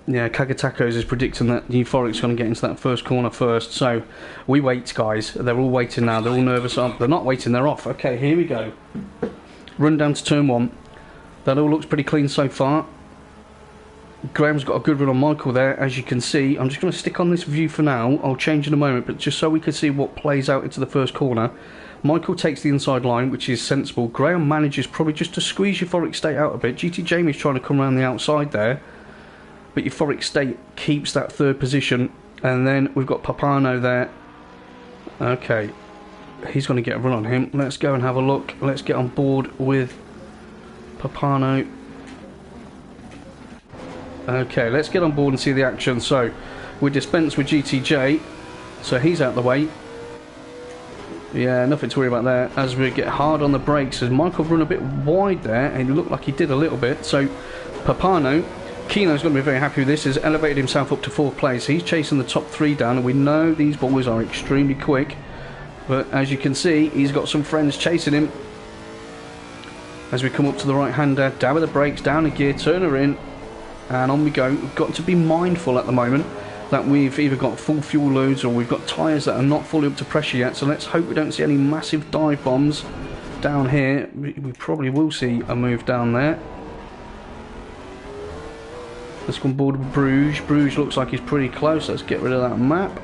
Yeah, Kagatacos is predicting that Euphoric's going to get into that first corner first. So we wait, guys. They're all waiting now. They're all nervous. They're not waiting. They're off. Okay, here we go. Run down to turn 1. That all looks pretty clean so far. Graham's got a good run on Michael there, as you can see. I'm just going to stick on this view for now. I'll change in a moment, but just so we can see what plays out into the first corner. Michael takes the inside line, which is sensible. Graham manages probably just to squeeze Euphoric State out a bit. GT Jamie's trying to come around the outside there, but Euphoric State keeps that third position. And then we've got Papano there. Okay, he's going to get a run on him. Let's go and have a look. Let's get on board with Papano. Okay, let's get on board and see the action. So we dispense with GTJ, so he's out the way. Yeah, nothing to worry about there. As we get hard on the brakes, as Michael run a bit wide there, and it looked like he did a little bit. So Papano, Kino's going to be very happy with this, has elevated himself up to 4th place. He's chasing the top 3 down, and we know these boys are extremely quick. But as you can see, he's got some friends chasing him. As we come up to the right-hander, dab of the brakes, down a gear, turn her in, and on we go. We've got to be mindful at the moment that we've either got full fuel loads or we've got tyres that are not fully up to pressure yet, so let's hope we don't see any massive dive bombs down here. We probably will see a move down there. Let's go on board with Bruges. Bruges looks like he's pretty close. Let's get rid of that map.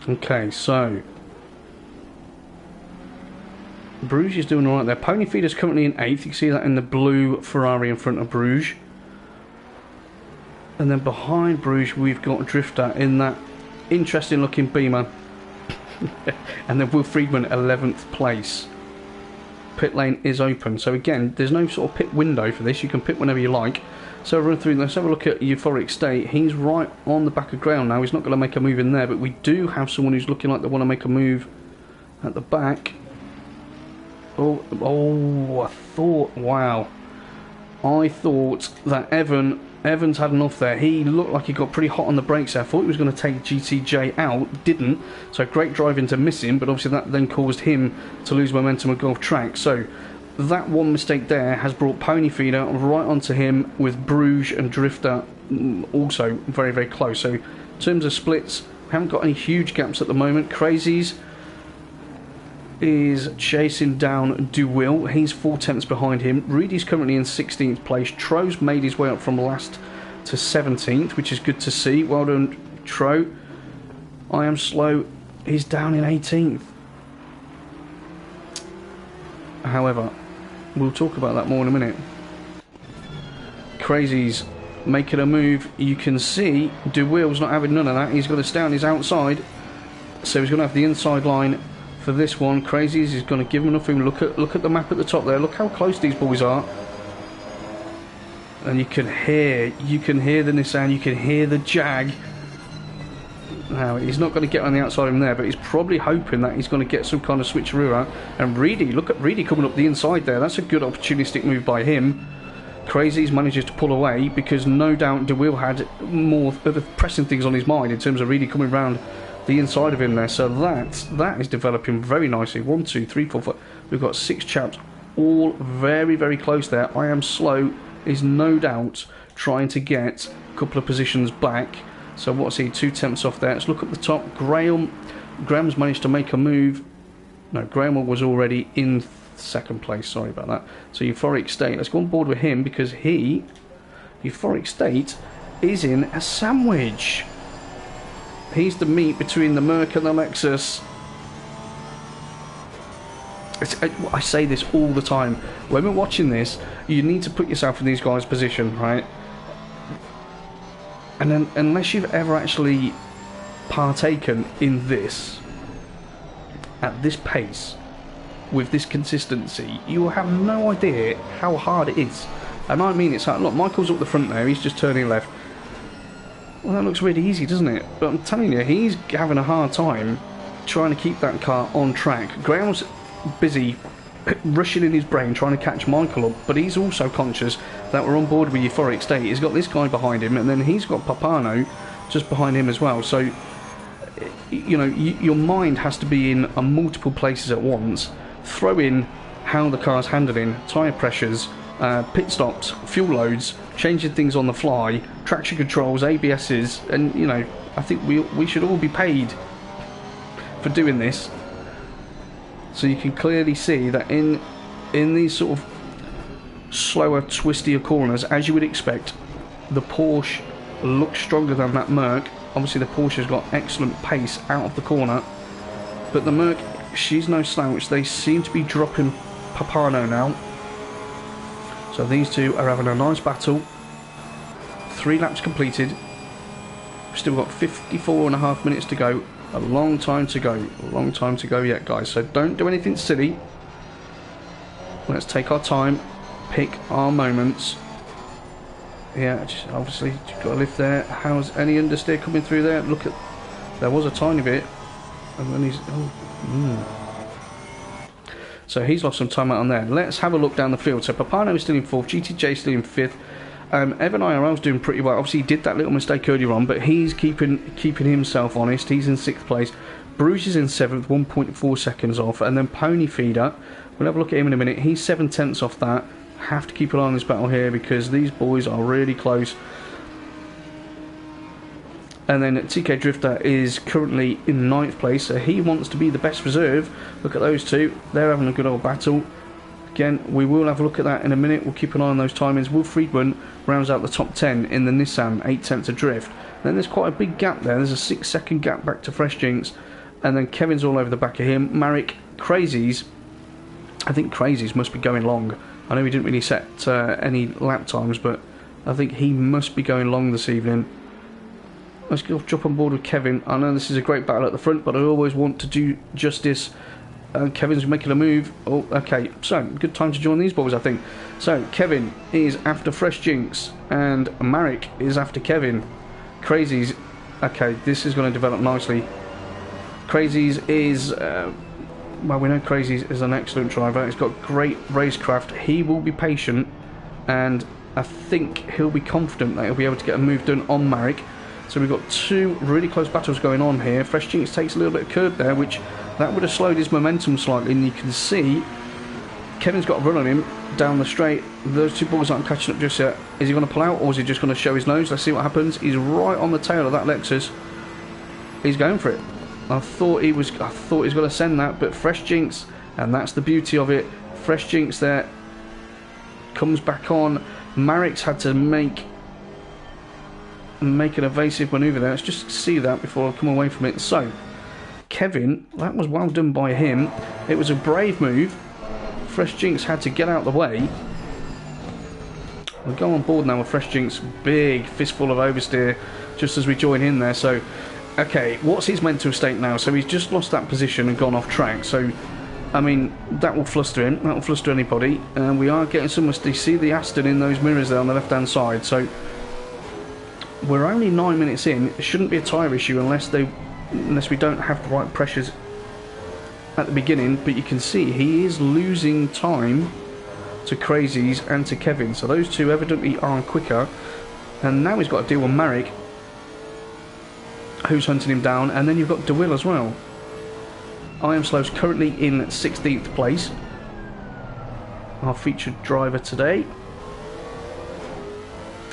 Okay, so Bruges is doing alright there. Pony Feeder's currently in 8th. You can see that in the blue Ferrari in front of Bruges. And then behind Bruges we've got Drifter in that interesting looking Beamer. And then Will Friedman 11th place. Pit lane is open. So again, there's no sort of pit window for this. You can pit whenever you like. So run through. Let's have a look at Euphoric State. He's right on the back of ground now. He's not going to make a move in there. But we do have someone who's looking like they want to make a move at the back. Oh, I thought, wow. I thought that Evans had enough there. He looked like he got pretty hot on the brakes there. I thought he was going to take GTJ out, didn't. So great driving to miss him, but obviously that then caused him to lose momentum and go off track. So that one mistake there has brought Pony Feeder right onto him, with Bruges and Drifter also very, very close. So in terms of splits, we haven't got any huge gaps at the moment. Crazies is chasing down DeWill. He's 4/10 behind him. Reedy's currently in 16th place. Tro's made his way up from last to 17th, which is good to see. Well done, Tro. I Am Slow. He's down in 18th. However, we'll talk about that more in a minute. Crazies making a move. You can see DeWill's not having none of that. He's got to stay on his outside, so he's going to have the inside line for this one. Crazies is going to give him enough room. Look at the map at the top there. Look how close these boys are. And you can hear the Nissan, you can hear the Jag. Now he's not going to get on the outside of him there, but he's probably hoping that he's going to get some kind of switcheroo out. And Reedy, look at Reedy coming up the inside there. That's a good opportunistic move by him. Crazies manages to pull away because no doubt DeWill had more other pressing things on his mind in terms of Reedy coming round the inside of him there. So that is developing very nicely. 1, 2, 3, 4, 5. We've got 6 chaps all very, very close there. I Am Slow is no doubt trying to get a couple of positions back. So what's he, 2/10 off there. Let's look at the top. Graham's managed to make a move. No, Graham was already in second place, sorry about that. So Euphoric State, let's go on board with him because Euphoric State is in a sandwich. He's the meat between the Merc and the Lexus. I say this all the time. When we're watching this, you need to put yourself in these guys' position, right? And then, unless you've ever actually partaken in this, at this pace, with this consistency, you will have no idea how hard it is. And I mean, it's like, look, Michael's up the front there, he's just turning left. Well, that looks really easy, doesn't it? But I'm telling you, he's having a hard time trying to keep that car on track. Graham's busy rushing in his brain trying to catch Michael up, but he's also conscious that we're on board with Euphoric State. He's got this guy behind him, and then he's got Papano just behind him as well. So, you know, your mind has to be in multiple places at once. Throw in how the car's handling, tyre pressures, pit stops, fuel loads, changing things on the fly, traction controls, ABSs, and you know, I think we should all be paid for doing this. So you can clearly see that in these sort of slower, twistier corners, as you would expect, the Porsche looks stronger than that Merc. Obviously the Porsche's got excellent pace out of the corner, but the Merc, she's no slouch. They seem to be dropping Papano now. So these two are having a nice battle. 3 laps completed. We've still got 54.5 minutes to go. A long time to go. A long time to go yet, guys. So don't do anything silly. Let's take our time. Pick our moments. Yeah, just obviously you've got to lift there. How's any understeer coming through there? Look at, there was a tiny bit, and then he's so he's lost some time out on there. Let's have a look down the field. So Papano is still in 4th, GTJ still in 5th. Evan IRL's doing pretty well. Obviously he did that little mistake earlier on, but he's keeping himself honest. He's in 6th place. Bruce is in 7th, 1.4 seconds off, and then Pony Feeder, we'll have a look at him in a minute. He's 7/10 off that. Have to keep an eye on this battle here because these boys are really close. And then TK Drifter is currently in 9th place, so he wants to be the best reserve. Look at those two, they're having a good old battle. Again, we will have a look at that in a minute. We'll keep an eye on those timings. Will Friedman rounds out the top 10 in the Nissan, 8/10 adrift. Then there's quite a big gap there. There's a 6-second gap back to Fresh Jinx. And then Kevin's all over the back of him. Marek, Crazies. I think Crazies must be going long. I know he didn't really set any lap times, but I think he must be going long this evening. Let's go jump on board with Kevin. I know this is a great battle at the front, but I always want to do justice. Kevin's making a move. Oh, okay. So, good time to join these boys, I think. So, Kevin is after Fresh Jinx, and Marek is after Kevin. Crazies. Okay, this is going to develop nicely. Crazies is... well, we know Crazies is an excellent driver. He's got great racecraft. He will be patient, and I think he'll be confident that he'll be able to get a move done on Marek. So we've got 2 really close battles going on here. Fresh Jinx takes a little bit of curb there, which that would have slowed his momentum slightly, and you can see Kevin's got a run on him down the straight. Those 2 boys aren't catching up just yet. Is he going to pull out, or is he just going to show his nose? Let's see what happens. He's right on the tail of that Lexus. He's going for it. I thought he was going to send that, but Fresh Jinx, and that's the beauty of it. Fresh Jinx there comes back on. Marek's had to make an evasive manoeuvre there. Let's just see that before I come away from it. So, Kevin, that was well done by him. It was a brave move. Fresh Jinx had to get out of the way. We'll go on board now with Fresh Jinx. Big fistful of oversteer just as we join in there. So, okay, what's his mental state now? So he's just lost that position and gone off track. So, I mean, that will fluster him. That will fluster anybody. And we are getting some... You see the Aston in those mirrors there on the left-hand side. So, we're only 9 minutes in. It shouldn't be a tyre issue unless we don't have the right pressures at the beginning. But you can see he is losing time to Crazies and to Kevin. So those two evidently are quicker. And now he's got to deal with Marek, who's hunting him down. And then you've got DeWill as well. I Am Slow's currently in 16th place. Our featured driver today.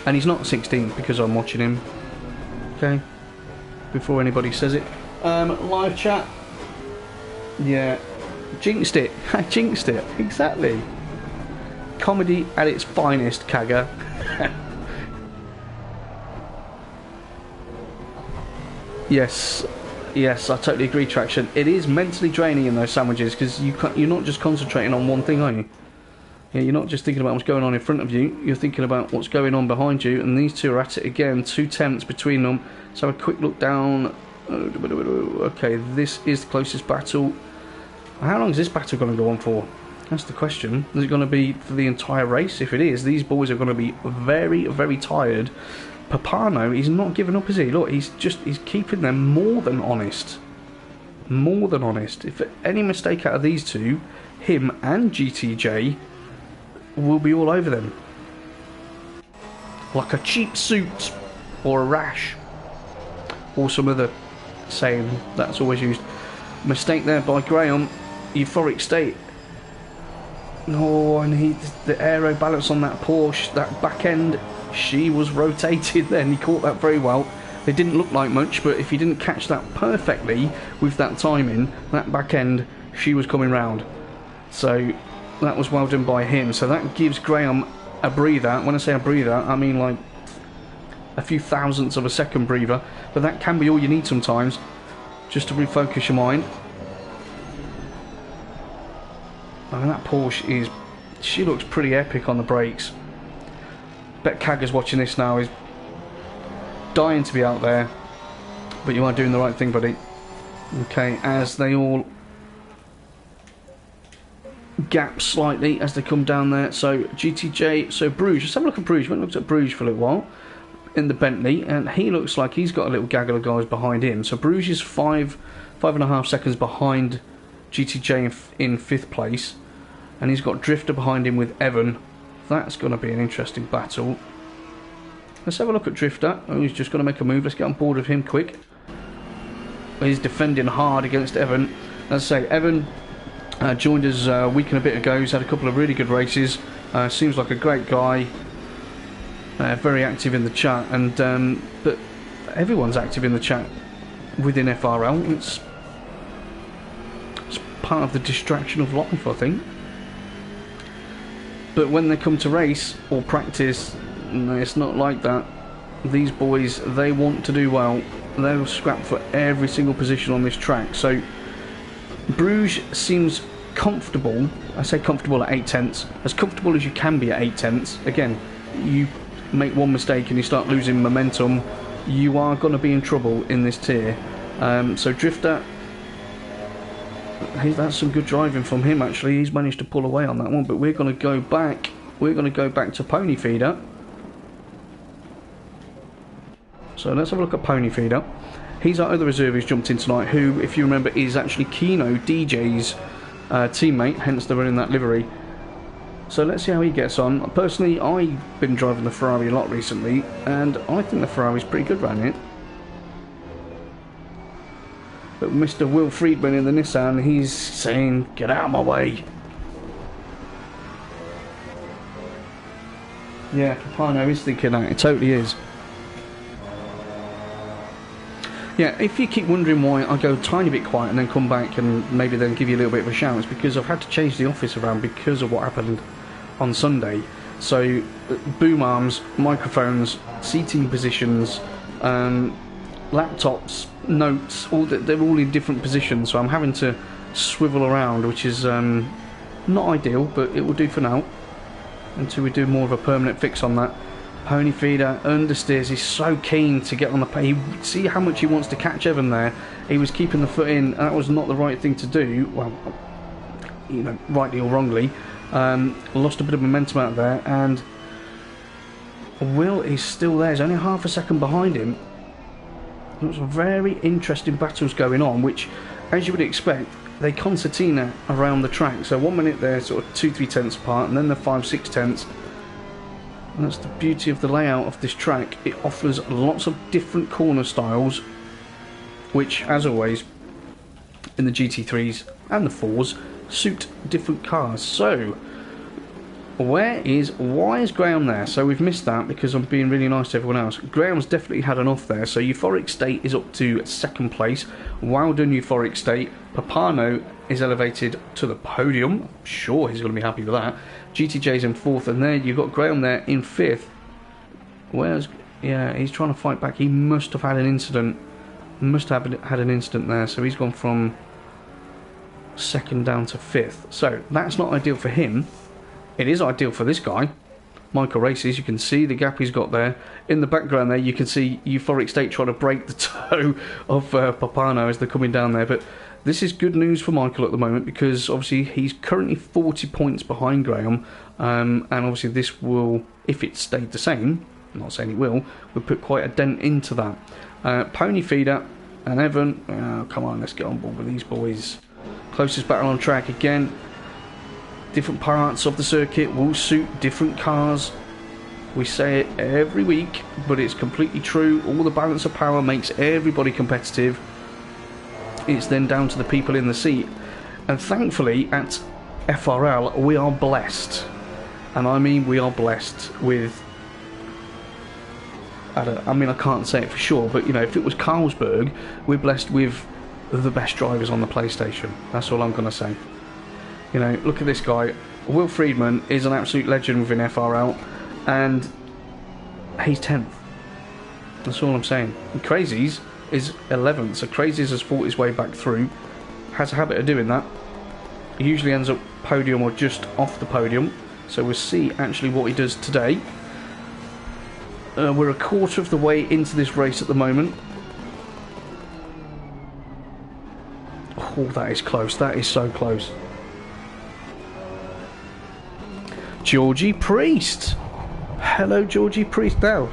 And he's not 16th because I'm watching him. Okay, before anybody says it. Live chat. Yeah, jinxed it. I jinxed it. Exactly. Comedy at its finest, Kaga. Yes, yes, I totally agree, Traction. It is mentally draining in those sandwiches because you're not just concentrating on one thing, are you? Yeah, you're not just thinking about what's going on in front of you, you're thinking about what's going on behind you, and these two are at it again, 2 tenths between them. So have a quick look down. Okay, this is the closest battle. How long is this battle going to go on for? That's the question. Is it going to be for the entire race? If it is, these boys are going to be very, very tired. Papano, he's not giving up, is he? Look, he's keeping them more than honest. More than honest. If any mistake out of these two, him and GTJ will be all over them. Like a cheap suit or a rash. Or some other saying that's always used. Mistake there by Graham. Euphoric state. Oh, and the aero balance on that Porsche, that back end, she was rotated then. He caught that very well. It didn't look like much, but if he didn't catch that perfectly with that timing, that back end, she was coming round. So that was well done by him. So that gives Graham a breather. When I say a breather, I mean like a few thousandths of a second breather, but that can be all you need sometimes, just to refocus your mind. I mean, that Porsche she looks pretty epic on the brakes. Bet Kaga's watching this now, is dying to be out there, but you are doing the right thing, buddy. Okay, as they all gap slightly as they come down there. So GTJ, so Bruges, let's have a look at Bruges. We looked at Bruges for a little while in the Bentley, and he looks like he's got a little gaggle of guys behind him. So Bruges is 5.5 seconds behind GTJ in 5th place, and he's got Drifter behind him with Evan. That's going to be an interesting battle. Let's have a look at Drifter. Oh, he's just going to make a move. Let's get on board with him quick. He's defending hard against Evan. As I say, Evan joined us a week and a bit ago. He's had a couple of really good races. Seems like a great guy. Very active in the chat, and but everyone's active in the chat within FRL. It's part of the distraction of life, I think. But when they come to race or practice, no, it's not like that. These boys, they want to do well. They'll scrap for every single position on this track. So Bruges seems comfortable. I say comfortable at 8 tenths. As comfortable as you can be at 8 tenths. Again, you make one mistake and you start losing momentum, you are going to be in trouble in this tier. So Drifter, that's some good driving from him actually. He's managed to pull away on that one, but we're going to go back. We're going to go back to Pony Feeder. So let's have a look at Pony Feeder. He's our other reserve who's jumped in tonight, who, if you remember, is actually Kino DJ's teammate, hence they're in that livery. So let's see how he gets on. Personally, I've been driving the Ferrari a lot recently, and I think the Ferrari's pretty good around here. But Mr. Will Friedman in the Nissan, he's saying, get out of my way. Yeah, Papano is thinking that, it totally is. Yeah, if you keep wondering why I go a tiny bit quiet and then come back and maybe then give you a little bit of a shout, it's because I've had to change the office around because of what happened on Sunday. So boom arms, microphones, seating positions, laptops, notes, they're all in different positions, so I'm having to swivel around, which is not ideal, but it will do for now until we do more of a permanent fix on that. Pony Feeder understeers. He's so keen to get on the pay. See how much he wants to catch Evan there. He was keeping the foot in. That was not the right thing to do. Well, you know, rightly or wrongly. Lost a bit of momentum out there, and Will is still there. He's only half a second behind him. There's some very interesting battles going on, which, as you would expect, they concertina around the track. So 1 minute they're sort of 2-3 tenths apart, and then they're 5-6 tenths. And that's the beauty of the layout of this track. It offers lots of different corner styles, which, as always, in the GT3s and the 4s, suit different cars. So, why is Graham there? So we've missed that because I'm being really nice to everyone else. Graham's definitely had enough there. So Euphoric State is up to 2nd place. Well done, Euphoric State. Papano is elevated to the podium. I'm sure he's going to be happy with that. GTJ's in 4th, and there you've got Graham there in 5th. Yeah, he's trying to fight back. He must have had an incident. Must have had an incident there. So he's gone from 2nd down to 5th. So that's not ideal for him. It is ideal for this guy, Michael Races. You can see the gap he's got there. In the background there, you can see Euphoric State trying to break the toe of Papano as they're coming down there. But this is good news for Michael at the moment because obviously he's currently 40 points behind Graham. And obviously this will, if it stayed the same, I'm not saying it will put quite a dent into that. Pony Feeder and Evan, oh, come on, let's get on board with these boys. Closest battle on track again. Different parts of the circuit will suit different cars. We say it every week, but it's completely true. All the balance of power makes everybody competitive. It's then down to the people in the seat. And thankfully, at FRL, we are blessed. And I mean, we are blessed with... I can't say it for sure, but, you know, if it was Carlsberg, we're blessed with the best drivers on the PlayStation. That's all I'm going to say. You know, look at this guy. Will Friedman is an absolute legend within FRL, and he's 10th. That's all I'm saying. And Crazies is 11th, so Crazies has fought his way back through. Has a habit of doing that. He usually ends up podium or just off the podium, so we'll see actually what he does today. We're a quarter of the way into this race at the moment. Oh, that is close. That is so close. Georgie Priest. Hello, Georgie Priest. Now,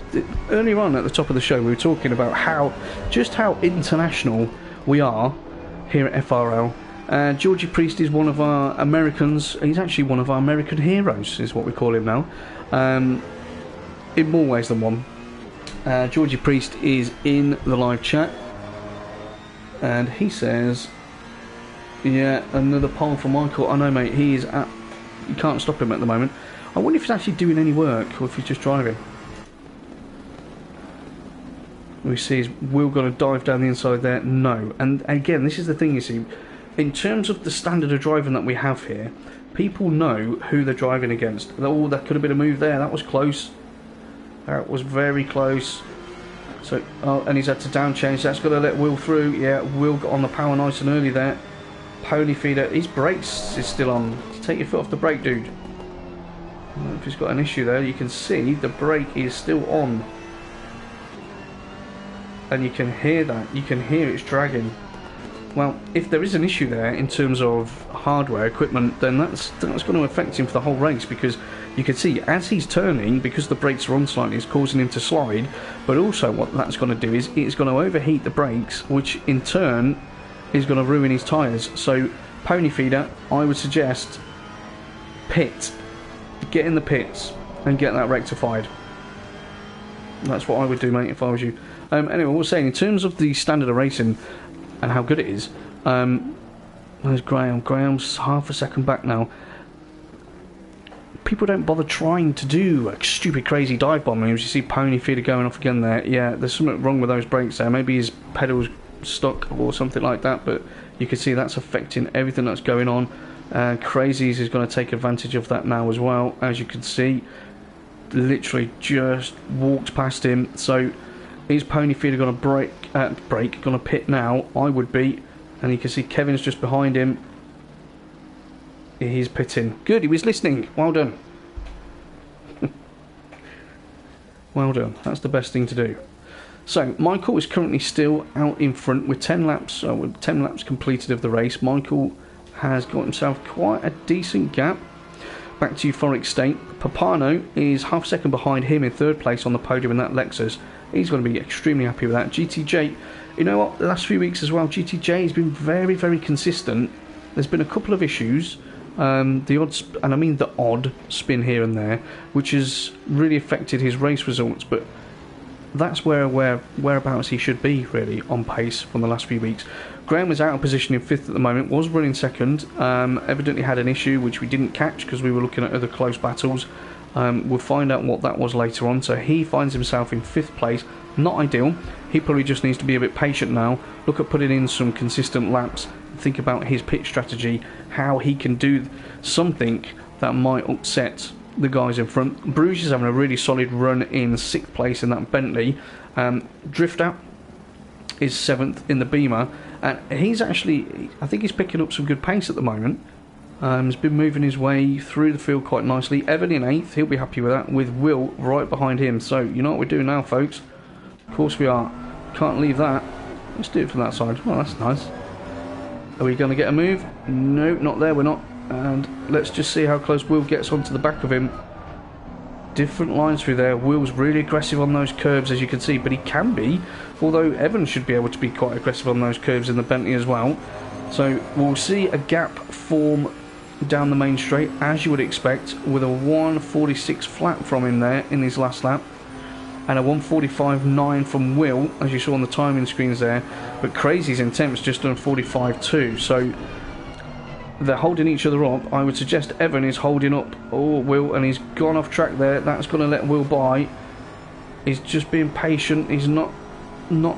earlier on at the top of the show, we were talking about how international we are here at FRL. Georgie Priest is one of our Americans. He's actually one of our American heroes, is what we call him now. In more ways than one. Georgie Priest is in the live chat, and he says, "Yeah, another pole for Michael." I know, mate. He is at. You can't stop him at the moment. I wonder if he's actually doing any work or if he's just driving. We see is Will going to dive down the inside there? No. And again, this is the thing, you see. In terms of the standard of driving that we have here, people know who they're driving against. Oh, that could have been a move there. That was close. That was very close. So, oh, and he's had to down change. That's got to let Will through. Yeah, Will got on the power nice and early there. Pony Feeder. His brakes is still on. Take your foot off the brake, dude. I don't know if he's got an issue there. You can see the brake is still on. And you can hear that. You can hear it's dragging. Well, if there is an issue there in terms of hardware, equipment, then that's going to affect him for the whole race, because you can see as he's turning, because the brakes are on slightly, it's causing him to slide. But also what that's going to do is it's going to overheat the brakes, which in turn is going to ruin his tyres. So, Pony Feeder, I would suggest pit. Get in the pits and get that rectified. That's what I would do, mate, if I was you. Anyway, what we're saying, in terms of the standard of racing and how good it is, there's Graham. Graham's half a second back now. People don't bother trying to do like stupid, crazy dive bomb moves. You see Pony Feeder going off again there. Yeah, there's something wrong with those brakes there. Maybe his pedal's stuck or something like that, but you can see that's affecting everything that's going on. Crazies is going to take advantage of that now as well. As you can see, literally just walked past him. So is Pony Feeder going to brake, going to pit now? I would be. And you can see Kevin's just behind him. He's pitting. Good, he was listening. Well done. Well done. That's the best thing to do. So Michael is currently still out in front with 10 laps. With 10 laps completed of the race, Michael has got himself quite a decent gap. Back to Euphoric State. Papano is half a second behind him in third place on the podium in that Lexus. He's going to be extremely happy with that. GTJ, you know what, the last few weeks as well, GTJ has been very, very consistent. There's been a couple of issues, the odd, and I mean the odd spin here and there, which has really affected his race results, but that's whereabouts he should be, really, on pace from the last few weeks. Graham was out of position in 5th at the moment, was running 2nd, evidently had an issue which we didn't catch because we were looking at other close battles. We'll find out what that was later on. So he finds himself in 5th place. Not ideal. He probably just needs to be a bit patient now, look at putting in some consistent laps, think about his pit strategy, how he can do something that might upset the guys in front. Bruges is having a really solid run in 6th place in that Bentley. Drifter is 7th in the Beamer, and he's actually, I think he's picking up some good pace at the moment. He's been moving his way through the field quite nicely. Evan in 8th, he'll be happy with that, with Will right behind him. So you know what we're doing now, folks? Of course we are. Can't leave that. Let's do it from that side. Well, that's nice. Are we going to get a move? No, not there, we're not. And let's just see how close Will gets onto the back of him. Different lines through there. Will's really aggressive on those curves, as you can see, but he can be, although Evan should be able to be quite aggressive on those curves in the Bentley as well. So we'll see a gap form down the main straight, as you would expect, with a 1:46 flat from him there in his last lap, and a 1:45.9 from Will, as you saw on the timing screens there. But Crazy's in 10th, just done 45.2, so they're holding each other up. I would suggest Evan is holding up Will, and he's gone off track there. That's going to let Will by. He's just being patient. He's not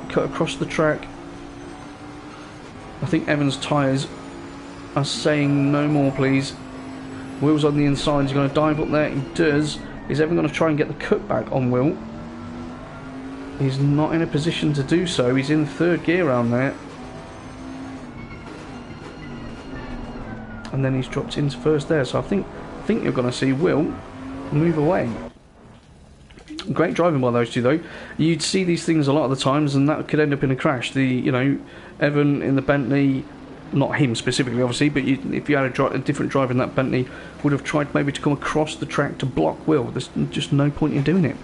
cut across the track. I think Evan's tyres are saying no more, please. Will's on the inside. He's going to dive up there. He does. Is Evan going to try and get the cut back on Will? He's not in a position to do so. He's in 3rd gear around there. And then he's dropped into 1st there. So I think you're going to see Will move away. Great driving by those two, though. You'd see these things a lot of the times, and that could end up in a crash. Evan in the Bentley, not him specifically, obviously, but if you had a different driver in that Bentley, would have tried maybe to come across the track to block Will. There's just no point in doing it.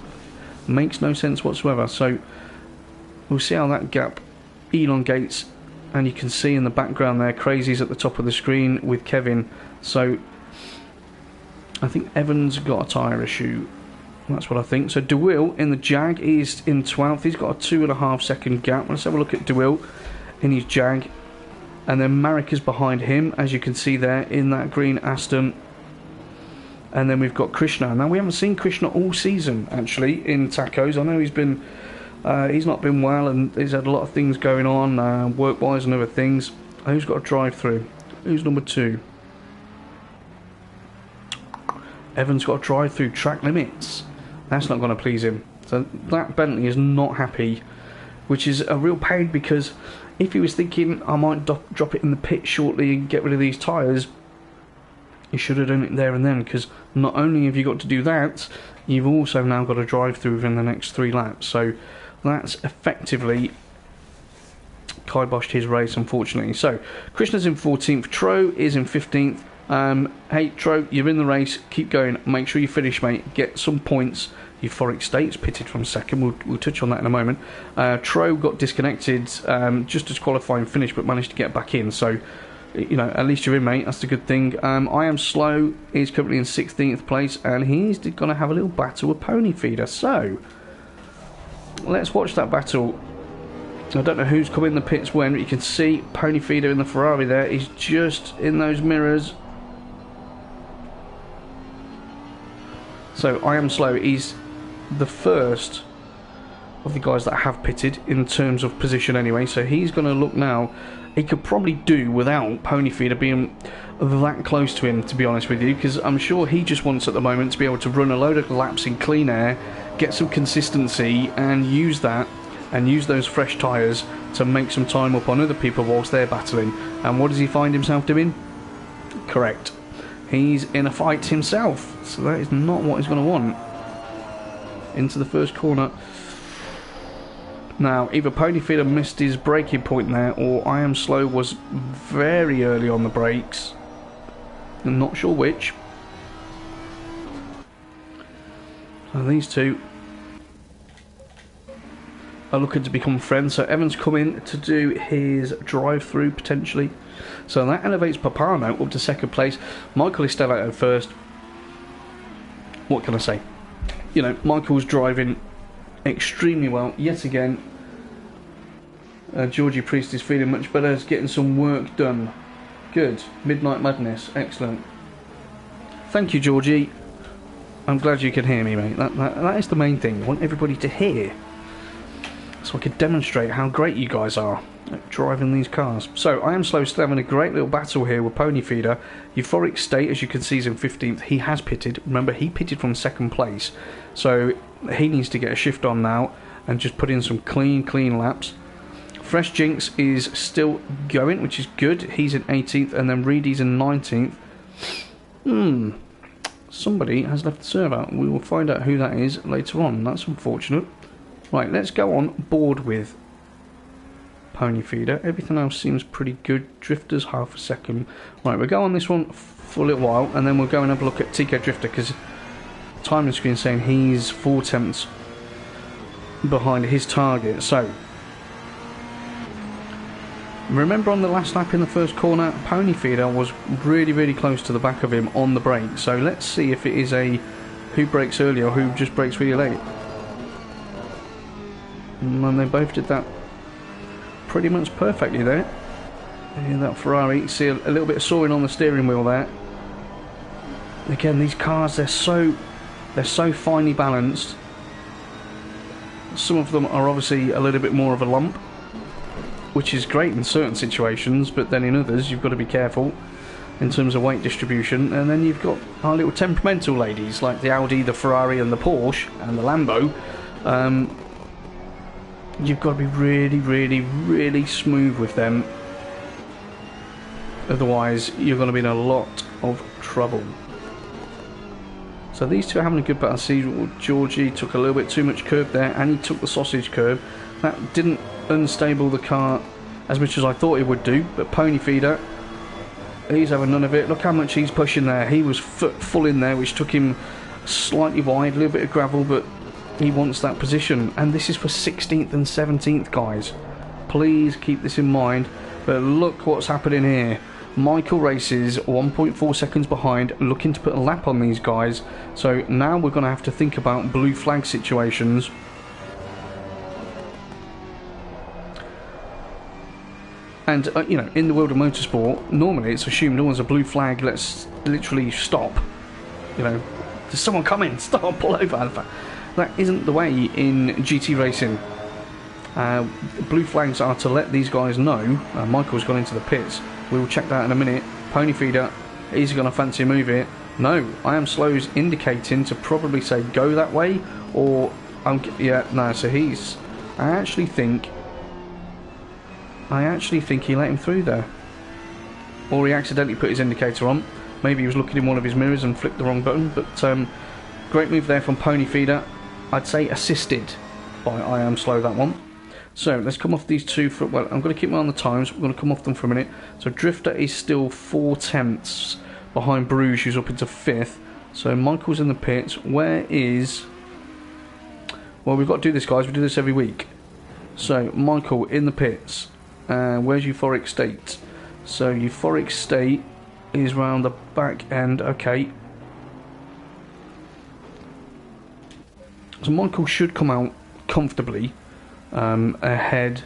Makes no sense whatsoever. So we'll see how that gap elongates, and you can see in the background there, Crazy's at the top of the screen with Kevin. So I think Evan's got a tyre issue. That's what I think. So DeWill in the Jag is in 12th. He's got a 2.5 second gap. Let's have a look at DeWill in his Jag. And then Marek is behind him, as you can see there, in that green Aston. And then we've got Krishna. Now, we haven't seen Krishna all season, actually, in tacos. I know he's not been well, and he's had a lot of things going on, work-wise and other things. Who's got a drive-through? Who's number 2? Evan's got a drive-through, track limits. That's not going to please him. So that Bentley is not happy, which is a real pain, because if he was thinking, I might drop it in the pit shortly and get rid of these tyres, you should have done it there and then, because not only have you got to do that, you've also now got to drive through within the next 3 laps. So that's effectively kiboshed his race, unfortunately. So Krishna's in 14th, Tro is in 15th. Hey Tro, you're in the race, keep going, make sure you finish, mate, get some points. Euphoric State's pitted from 2nd, we'll touch on that in a moment. Tro got disconnected just as qualifying finished, but managed to get back in, so at least you're in, mate, that's the good thing. I Am Slow is currently in 16th place, and he's going to have a little battle with Pony Feeder. So let's watch that battle. I don't know who's coming in the pits when, but you can see Pony Feeder in the Ferrari there. He's just in those mirrors. So I Am Slow, he's the first of the guys that have pitted in terms of position anyway, so he's going to look now. He could probably do without Pony Feeder being that close to him, to be honest with you, because I'm sure he just wants at the moment to be able to run a load of laps in clean air, get some consistency, and use that, and use those fresh tyres to make some time up on other people whilst they're battling. And what does he find himself doing? Correct. He's in a fight himself, so that is not what he's going to want. Into the first corner. Now, either Pony Feeder missed his braking point there, or I Am Slow was very early on the brakes. I'm not sure which. So these two are looking to become friends. So Evan's coming to do his drive-through potentially. So that elevates Papano up to 2nd place. Michael is still out at 1st. What can I say? Michael's driving extremely well yet again. Georgie Priest is feeling much better, is getting some work done. Good. Midnight Madness, excellent. Thank you, Georgie. I'm glad you can hear me, mate. That is the main thing. I want everybody to hear, so I can demonstrate how great you guys are at driving these cars. So, I Am Slow still having a great little battle here with Pony Feeder. Euphoric State, as you can see, is in 15th. He has pitted. Remember, he pitted from 2nd place. So, he needs to get a shift on now and just put in some clean laps. Fresh Jinx is still going, which is good. He's in 18th, and then Reedy's in 19th. Somebody has left the server. We will find out who that is later on. That's unfortunate. Right, let's go on board with Pony Feeder. Everything else seems pretty good. Drifter's half a second. Right, we'll go on this one for a little while, and then we'll go and have a look at TK Drifter, because timing screen is saying he's 4 tenths behind his target. So, remember on the last lap in the first corner, Pony Feeder was really close to the back of him on the brake. So let's see if it is a who brakes early or who just brakes really late. And they both did that pretty much perfectly there. Yeah, that Ferrari, you see a little bit of sawing on the steering wheel there. Again, these cars, they're so finely balanced. Some of them are obviously a little bit more of a lump, which is great in certain situations, but then in others you've got to be careful in terms of weight distribution. And then you've got our little temperamental ladies like the Audi, the Ferrari and the Porsche and the Lambo. You've got to be really smooth with them, otherwise you're going to be in a lot of trouble. So these two are having a good battle. See, Georgie took a little bit too much curb there, and he took the sausage curb. That didn't unstable the car as much as I thought it would do, but Pony Feeder, he's having none of it. Look how much he's pushing there. He was full in there, which took him slightly wide, a little bit of gravel, but he wants that position. And this is for 16th and 17th, guys. Please keep this in mind. But look what's happening here. Michael races 1.4 seconds behind, looking to put a lap on these guys. So now we're going to have to think about blue flag situations. And, you know, in the world of motorsport, normally it's assumed, oh, there's a blue flag, let's literally stop. You know, there's someone coming, stop, pull over, Alpha. That isn't the way in GT racing. Blue flags are to let these guys know. Michael's gone into the pits. We will check that in a minute. Pony Feeder, he's going to fancy a move here. No, I Am Slow's indicating to probably say go that way, or, yeah, no, so he's, I actually think he let him through there. Or he accidentally put his indicator on. Maybe he was looking in one of his mirrors and flicked the wrong button. But great move there from Pony Feeder. I'd say assisted by I Am Slow, that one. So let's come off these two for, well, I'm going to keep my eye on the times. We're going to come off them for a minute. So Drifter is still 4 tenths behind Bruges, who's up into 5th. So Michael's in the pits. Where is... Well, we've got to do this, guys. We do this every week. So Michael in the pits. Where's Euphoric State? So Euphoric State is round the back end. Okay. So Michael should come out comfortably ahead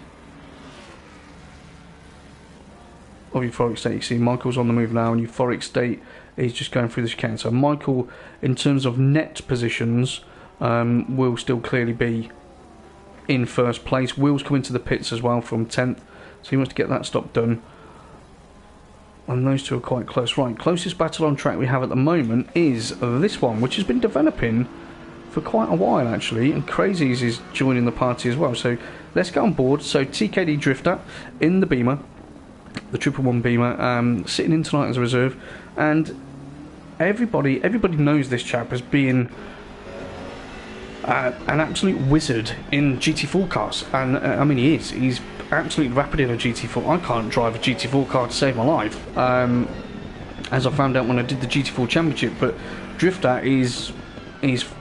of Euphoric State. You see Michael's on the move now, and Euphoric State is just going through the chicane. So Michael, in terms of net positions, will still clearly be in first place. Will's coming to the pits as well from 10th. So he wants to get that stop done. And those two are quite close. Right, closest battle on track we have at the moment is this one, which has been developing for quite a while, actually. And Crazies is joining the party as well. So let's get on board. So TKD Drifter in the Beamer, the 111 Beamer, sitting in tonight as a reserve. And everybody knows this chap as being an absolute wizard in GT4 cars. And I mean, he is. He's absolutely rapid in a GT4. I can't drive a GT4 car to save my life, as I found out when I did the GT4 Championship. But Drifter is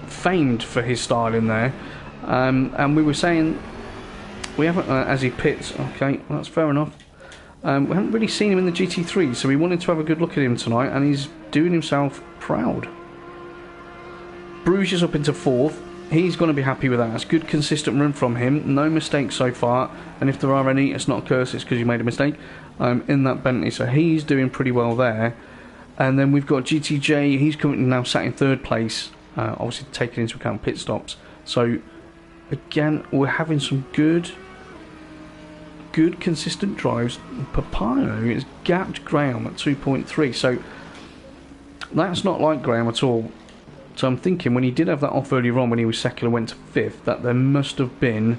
famed for his style in there, and we were saying we haven't as he pits. Okay, well, that's fair enough. We haven't really seen him in the GT3, so we wanted to have a good look at him tonight, and he's doing himself proud. Bruges is up into 4th. he's going to be happy with that. It's good, consistent run from him. No mistakes so far. And if there are any, it's not a curse, it's because you made a mistake in that Bentley. So he's doing pretty well there. And then we've got GTJ. He's currently now sat in 3rd place, obviously taking into account pit stops. So again, we're having some good consistent drives. Papano is gapped Graham at 2.3. So that's not like Graham at all. So I'm thinking when he did have that off earlier on when he was 2nd and went to 5th, that there must have been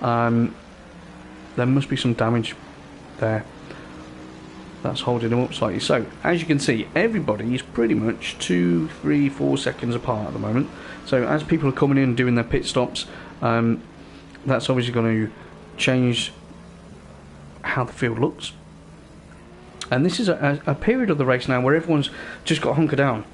there must be some damage there that's holding him up slightly. So as you can see, everybody is pretty much 2, 3, 4 seconds apart at the moment. So as people are coming in and doing their pit stops, that's obviously going to change how the field looks. And this is a period of the race now where everyone's just got hunker down.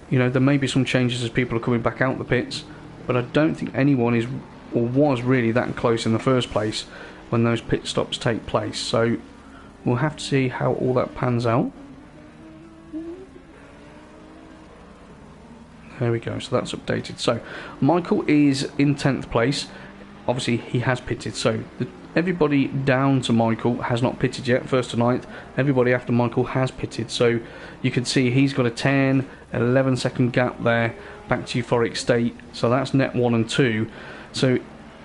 You know, there may be some changes as people are coming back out the pits, but I don't think anyone is or was really that close in the first place when those pit stops take place. So we'll have to see how all that pans out. There we go, so that's updated. So Michael is in 10th place. Obviously he has pitted, so everybody down to Michael has not pitted yet, 1st to 9th. Everybody after Michael has pitted, so you can see he's got a 10, 11 second gap there back to Euphoric State. So that's net 1 and 2. So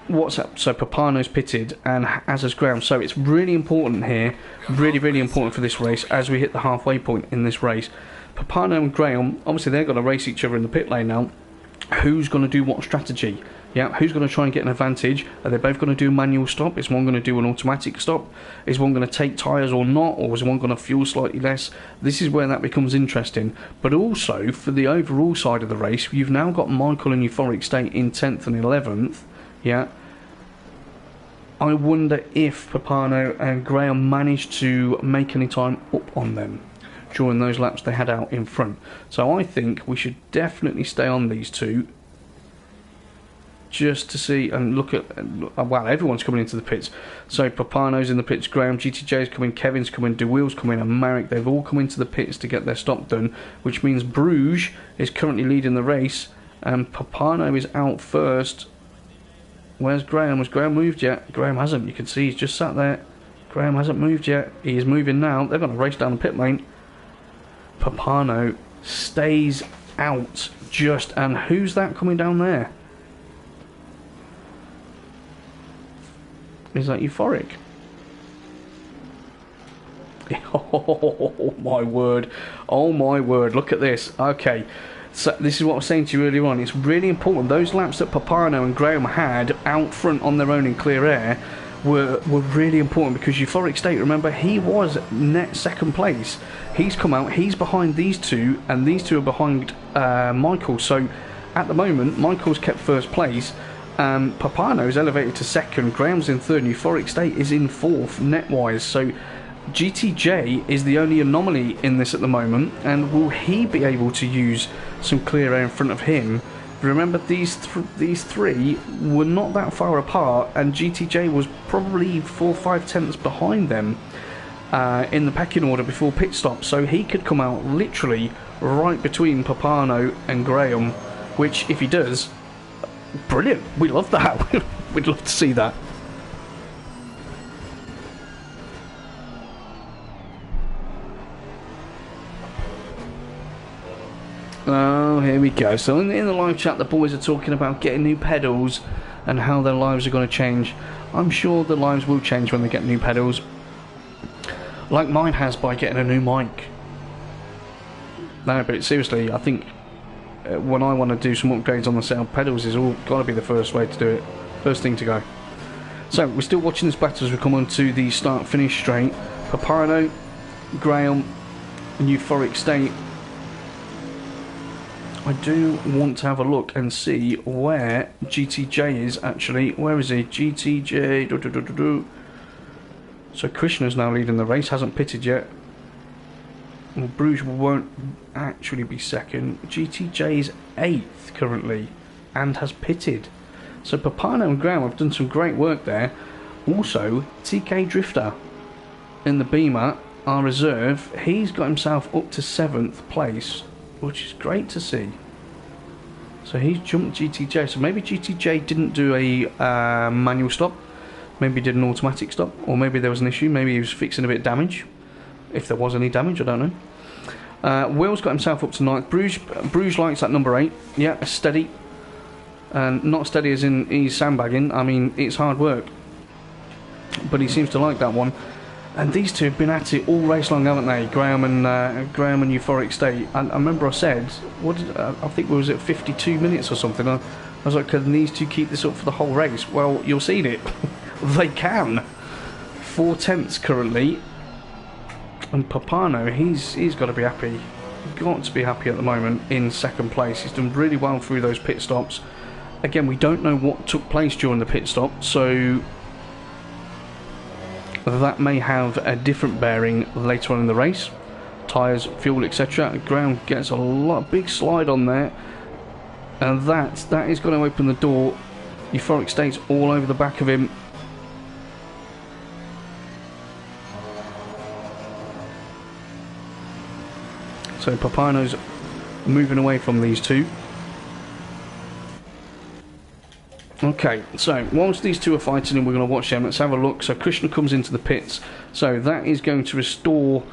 what's up? So Papano's pitted, and as has Graham. So it's really important here, really important for this race as we hit the halfway point in this race. Papano and Graham, obviously they're going to race each other in the pit lane now. Who's going to do what strategy? Yeah, who's going to try and get an advantage? Are they both going to do a manual stop? Is one going to do an automatic stop? Is one going to take tyres or not? Or is one going to fuel slightly less? This is where that becomes interesting. But also, for the overall side of the race, you've now got Michael and Euphoric State in 10th and 11th. Yeah. I wonder if Papano and Graham managed to make any time up on them during those laps they had out in front. So I think we should definitely stay on these two, just to see and look at. Well, everyone's coming into the pits. So Papano's in the pits, Graham, GTJ's coming, Kevin's coming, DeWheel's coming, and Marek. They've all come into the pits to get their stop done, which means Bruges is currently leading the race, and Papano is out first. Where's Graham? Has Graham moved yet? Graham hasn't. You can see he's just sat there. Graham hasn't moved yet. He is moving now. They're going to race down the pit lane. Papano stays out just, and who's that coming down there? Is that Euphoric? Oh my word, oh my word, look at this. Okay, so this is what I was saying to you earlier on. It's really important. Those laps that Papano and Graham had out front on their own in clear air were really important, because Euphoric State, remember, he was net 2nd place. He's come out, he's behind these two, and these two are behind Michael. So at the moment, Michael's kept 1st place. Papano's elevated to 2nd, Graham's in 3rd, and Euphoric State is in 4th net-wise. So GTJ is the only anomaly in this at the moment, and will he be able to use some clear air in front of him? Remember, these three were not that far apart, and GTJ was probably 4-5 tenths behind them in the pecking order before pit stop. So he could come out literally right between Papano and Graham, which, if he does, brilliant. We love that. We'd love to see that. Oh, here we go. So in the live chat, the boys are talking about getting new pedals and how their lives are going to change. I'm sure their lives will change when they get new pedals, like mine has by getting a new mic. No, but seriously, I think when I want to do some upgrades on the set of pedals, is all got to be the first way to do it. First thing to go. So we're still watching this battle as we come on to the start-finish straight. Papano, Graham, and Euphoric State. I do want to have a look and see where GTJ is actually. Where is he? GTJ. So Krishna's now leading the race, hasn't pitted yet. Well, Bruges won't actually be 2nd. GTJ is 8th currently and has pitted. So Papano and Graham have done some great work there. Also, TK Drifter in the Beamer, our reserve, he's got himself up to 7th place, which is great to see. So he's jumped GTJ. So maybe GTJ didn't do a manual stop. Maybe he did an automatic stop. Or maybe there was an issue. Maybe he was fixing a bit of damage. If there was any damage, I don't know. Will's got himself up to 9th. Bruges likes that number 8. Yeah, steady. And not steady as in he's sandbagging. I mean, it's hard work. But he seems to like that one. And these two have been at it all race long, haven't they? Graham and Euphoric State. I remember I said, I think we was at 52 minutes or something. I was like, can these two keep this up for the whole race? Well, you'll see it. They can. 4 tenths currently. And Papano, he's got to be happy. Got to be happy at the moment in 2nd place. He's done really well through those pit stops. Again, we don't know what took place during the pit stop, so that may have a different bearing later on in the race. Tyres, fuel, etc. Ground gets a big slide on there, and that is going to open the door. Euphoric State's all over the back of him. So Papano's moving away from these two. Okay, so whilst these two are fighting and we're going to watch them, let's have a look. So Krishna comes into the pits, so that is going to restore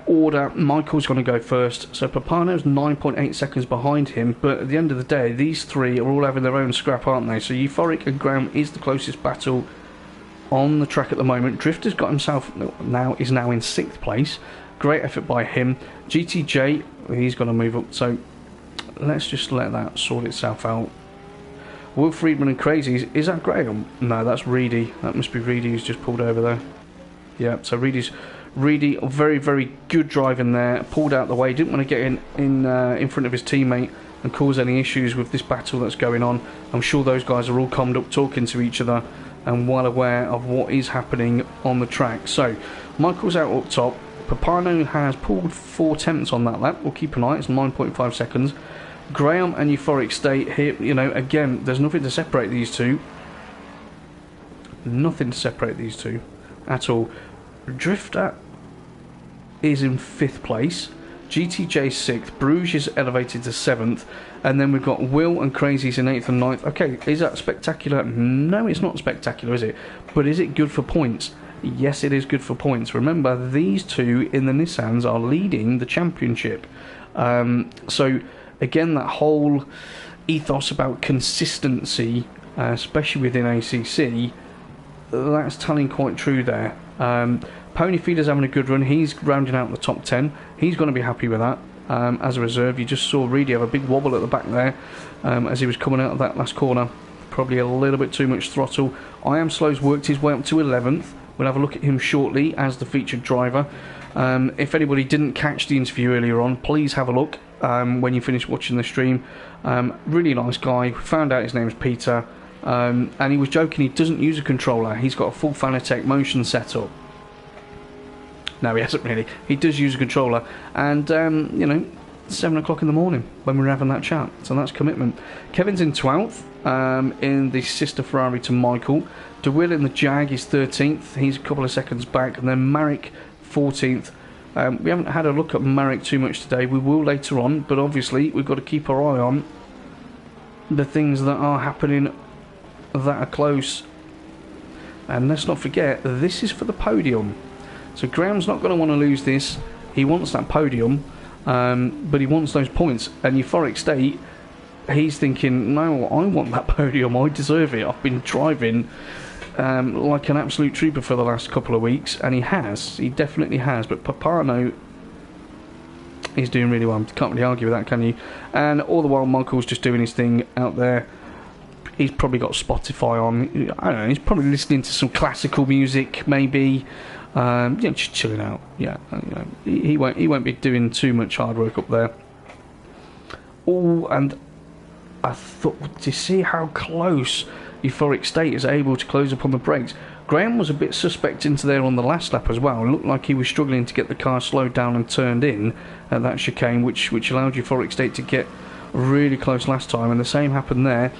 order. Michael's going to go first, so Papano's 9.8 seconds behind him, but at the end of the day, these three are all having their own scrap, aren't they? So Euphoric and Graham is the closest battle on the track at the moment. Drifter's got himself is now in 6th place. Great effort by him. GTJ, he's going to move up, so let's just let that sort itself out. Will Friedman and Crazies, is that Graham? No, that's Reedy. That must be Reedy who's just pulled over there. Yeah, so Reedy, very, very good driving there. Pulled out the way, didn't want to get in front of his teammate and cause any issues with this battle that's going on. I'm sure those guys are all calmed up talking to each other and well aware of what is happening on the track. So, Michael's out up top. Papano has pulled 4 tenths on that lap. We'll keep an eye, it's 9.5 seconds. Graham and Euphoric State here, you know, again, there's nothing to separate these two. Nothing to separate these two at all. Drifter is in 5th place. GTJ 6th. Bruges is elevated to 7th. And then we've got Will and Crazies in 8th and 9th. Okay, is that spectacular? No, it's not spectacular, is it? But is it good for points? Yes, it is good for points. Remember, these two in the Nissans are leading the championship. So, again, that whole ethos about consistency, especially within ACC, that's telling quite true there. Pony Feeder's having a good run. He's rounding out the top 10. He's going to be happy with that. As a reserve, you just saw Reedy have a big wobble at the back there as he was coming out of that last corner. Probably a little bit too much throttle. I Am Slow's worked his way up to 11th. We'll have a look at him shortly as the featured driver. If anybody didn't catch the interview earlier on, please have a look when you finish watching the stream. Really nice guy. Found out his name's Peter. And he was joking, he doesn't use a controller. He's got a full Fanatec motion setup. No, he hasn't really. He does use a controller. And, you know, 7 o'clock in the morning when we were having that chat. So that's commitment. Kevin's in 12th in the sister Ferrari to Michael. DeWitt in the Jag is 13th. He's a couple of seconds back. And then Marek 14th. We haven't had a look at Marek too much today. We will later on. But obviously we've got to keep our eye on the things that are happening that are close. And let's not forget, this is for the podium. So Graham's not going to want to lose this. He wants that podium. But he wants those points. And Euphoric State, he's thinking, no, I want that podium, I deserve it. I've been driving like an absolute trooper for the last couple of weeks, and he definitely has. But Papano is doing really well. Can't really argue with that, can you? And all the while Michael's just doing his thing out there. He's probably got Spotify on. I don't know, he's probably listening to some classical music, maybe. Just chilling out. Yeah, he won't be doing too much hard work up there. Oh, and I thought, do you see how close Euphoric State is able to close upon the brakes? Graham was a bit suspect into there on the last lap as well. It looked like he was struggling to get the car slowed down and turned in at that chicane, which allowed Euphoric State to get really close last time, and the same happened there.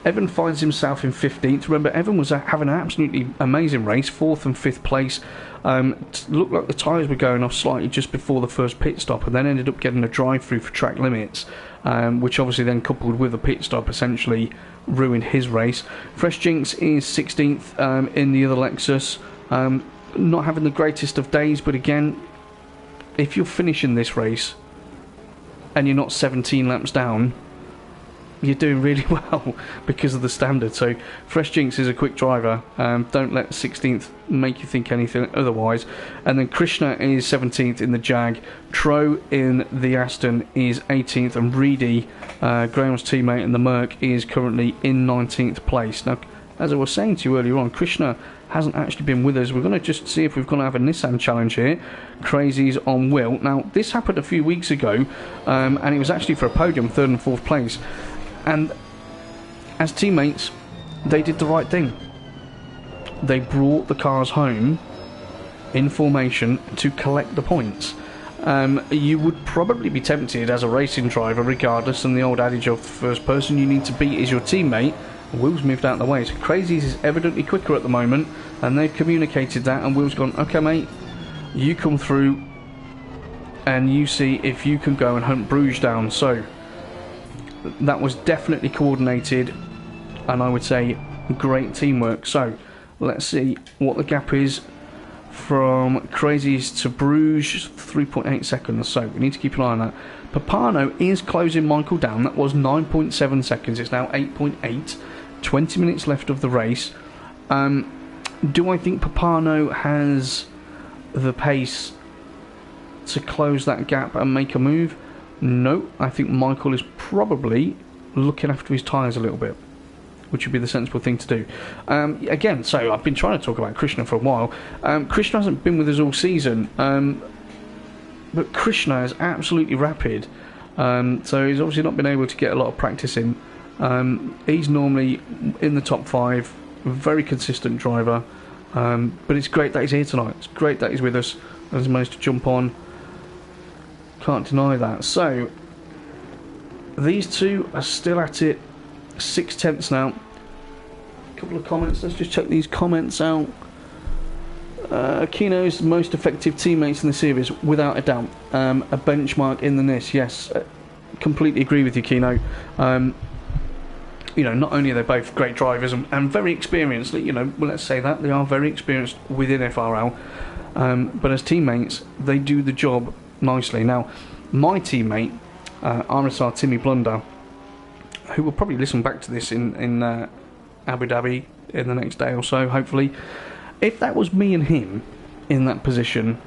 Evan finds himself in 15th. Remember, Evan was having an absolutely amazing race, 4th and 5th place. Looked like the tyres were going off slightly just before the first pit stop, and then ended up getting a drive-through for track limits. which obviously then coupled with a pit stop essentially ruined his race. Fresh Jinx is 16th in the other Lexus. Not having the greatest of days, but again, if you're finishing this race and you're not 17 laps down, you're doing really well because of the standard. So Fresh Jinx is a quick driver. Don't let 16th make you think anything otherwise. And then Krishna is 17th in the Jag. Tro in the Aston is 18th, and Reedy, Graham's teammate in the Merc, is currently in 19th place. Now, as I was saying to you earlier on, Krishna hasn't actually been with us. We're going to just see if we're going to have a Nissan challenge here. Crazy's on Will. Now, this happened a few weeks ago, and it was actually for a podium, 3rd and 4th place. And as teammates, they did the right thing. They brought the cars home in formation to collect the points. You would probably be tempted as a racing driver, regardless, and the old adage of the first person you need to beat is your teammate. Will's moved out of the way, so Crazy's is evidently quicker at the moment, and they've communicated that, and Will's gone, okay mate, you come through and you see if you can go and hunt Bruges down. So that was definitely coordinated, and I would say great teamwork. So let's see what the gap is from Crazy's to Bruges, 3.8 seconds, so we need to keep an eye on that. Papano is closing Michael down. That was 9.7 seconds, it's now 8.8. 20 minutes left of the race. Do I think Papano has the pace to close that gap and make a move? No, I think Michael is probably looking after his tyres a little bit, which would be the sensible thing to do. Again, so I've been trying to talk about Krishna for a while. Krishna hasn't been with us all season, but Krishna is absolutely rapid. So he's obviously not been able to get a lot of practice in. He's normally in the top 5, very consistent driver. But it's great that he's here tonight. It's great that he's with us and has managed to jump on. Can't deny that. So these two are still at it. 6/10 now. A couple of comments. Let's just check these comments out. Kino's most effective teammates in the series, without a doubt. A benchmark in the NIS. Yes, completely agree with you, Kino. You know, not only are they both great drivers and very experienced, you know, well, let's say that they are very experienced within FRL, but as teammates, they do the job nicely. Now, my teammate, RSR Timmy Blunder, who will probably listen back to this in Abu Dhabi in the next day or so, hopefully. If that was me and him in that position,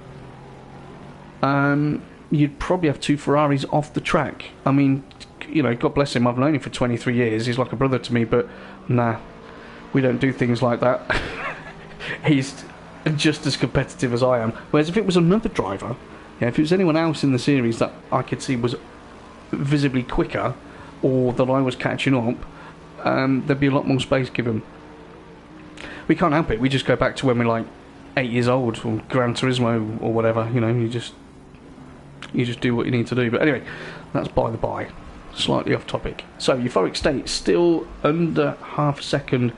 you'd probably have 2 Ferraris off the track. I mean, you know, God bless him, I've known him for 23 years, he's like a brother to me, but nah, we don't do things like that. He's just as competitive as I am. Whereas if it was another driver, yeah, if it was anyone else in the series that I could see was visibly quicker, or that I was catching up, there'd be a lot more space given. We can't help it, we just go back to when we're like 8 years old, or Gran Turismo or whatever, you know, you just do what you need to do. But anyway, that's by the by, slightly off topic. So Euphoric State still under half a second.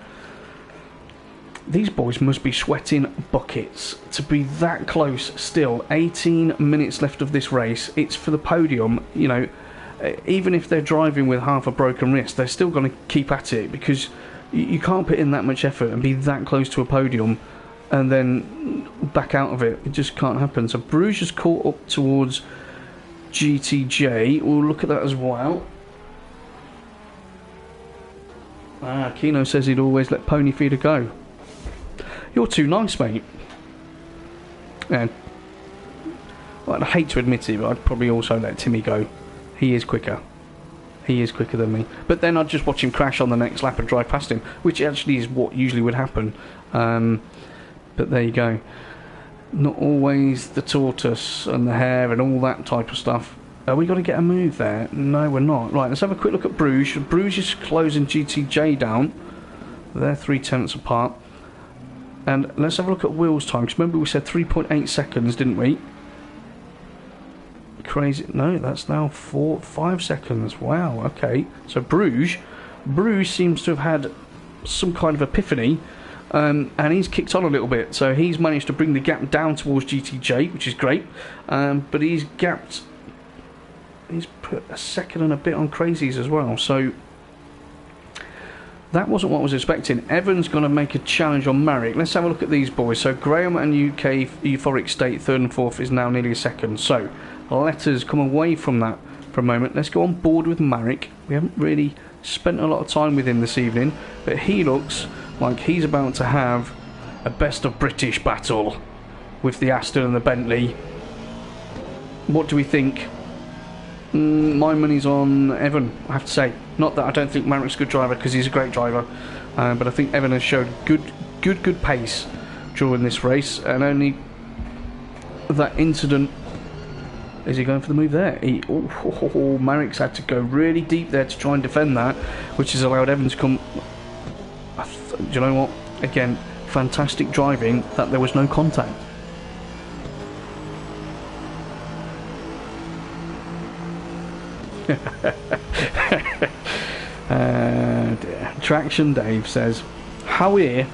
These boys must be sweating buckets to be that close still. 18 minutes left of this race. It's for the podium, you know. Even if they're driving with half a broken wrist, they're still going to keep at it, because you can't put in that much effort and be that close to a podium and then back out of it. It just can't happen. So Bruges has caught up towards GTJ. We'll look at that as well. Kino says he'd always let Pony Feeder go. You're too nice, mate. And well, I'd hate to admit it, but I'd probably also let Timmy go. He is quicker. He is quicker than me. But then I'd just watch him crash on the next lap and drive past him, which actually is what usually would happen. But there you go. Not always the tortoise and the hare and all that type of stuff. Are we going to get a move there? No, we're not. Right, let's have a quick look at Bruges. Bruges is closing GTJ down. They're 3/10 apart. And let's have a look at Will's time, because remember we said 3.8 seconds, didn't we? Crazy. No, that's now 5 seconds. Wow, okay. So Bruges seems to have had some kind of epiphany, and he's kicked on a little bit. So he's managed to bring the gap down towards GTJ, which is great. But he's put a second and a bit on crazies as well. So that wasn't what I was expecting. Evan's going to make a challenge on Marek. Let's have a look at these boys. So Graham and UK Euphoric State, 3rd and 4th, is now nearly a second. So let us come away from that for a moment. Let's go on board with Marek. We haven't really spent a lot of time with him this evening, but he looks like he's about to have a best of British battle with the Aston and the Bentley. What do we think? My money's on Evan, I have to say. Not that I don't think Marek's a good driver, because he's a great driver, but I think Evan has showed good pace during this race, and only that incident. Is he going for the move there? Marek's had to go really deep there to try and defend that, which has allowed Evan to come. Do you know what? Again, fantastic driving that there was no contact. Traction Dave says, Howie,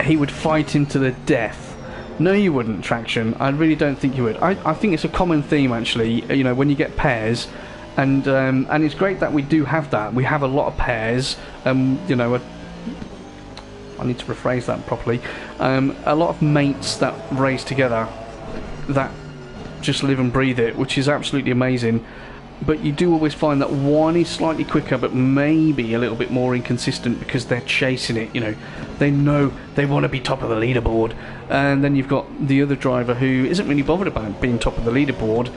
he would fight him to the death. No, you wouldn't, Traction. I really don't think you would. I think it's a common theme, actually, you know, when you get pairs, and it's great that we do have that. We have a lot of pairs, you know, I need to rephrase that properly. A lot of mates that race together, that just live and breathe it, which is absolutely amazing. But you do always find that one is slightly quicker, but maybe a little bit more inconsistent because they're chasing it, you know. They know they want to be top of the leaderboard. And then you've got the other driver who isn't really bothered about being top of the leaderboard,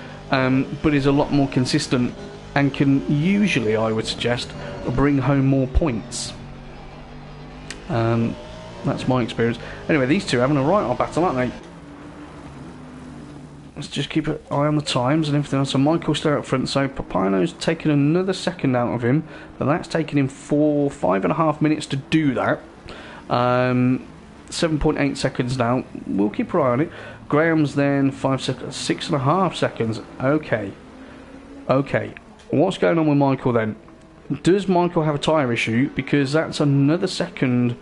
but is a lot more consistent and can usually, I would suggest, bring home more points. That's my experience. Anyway, these two are having a right old battle, aren't they? Let's just keep an eye on the times and everything else. So Michael's still up front. So Papino's taken another second out of him, but that's taken him 5.5 minutes to do that. 7.8 seconds now. We'll keep an eye on it. Graham's then 5 seconds, 6.5 seconds. Okay. What's going on with Michael then? Does Michael have a tyre issue? Because that's another second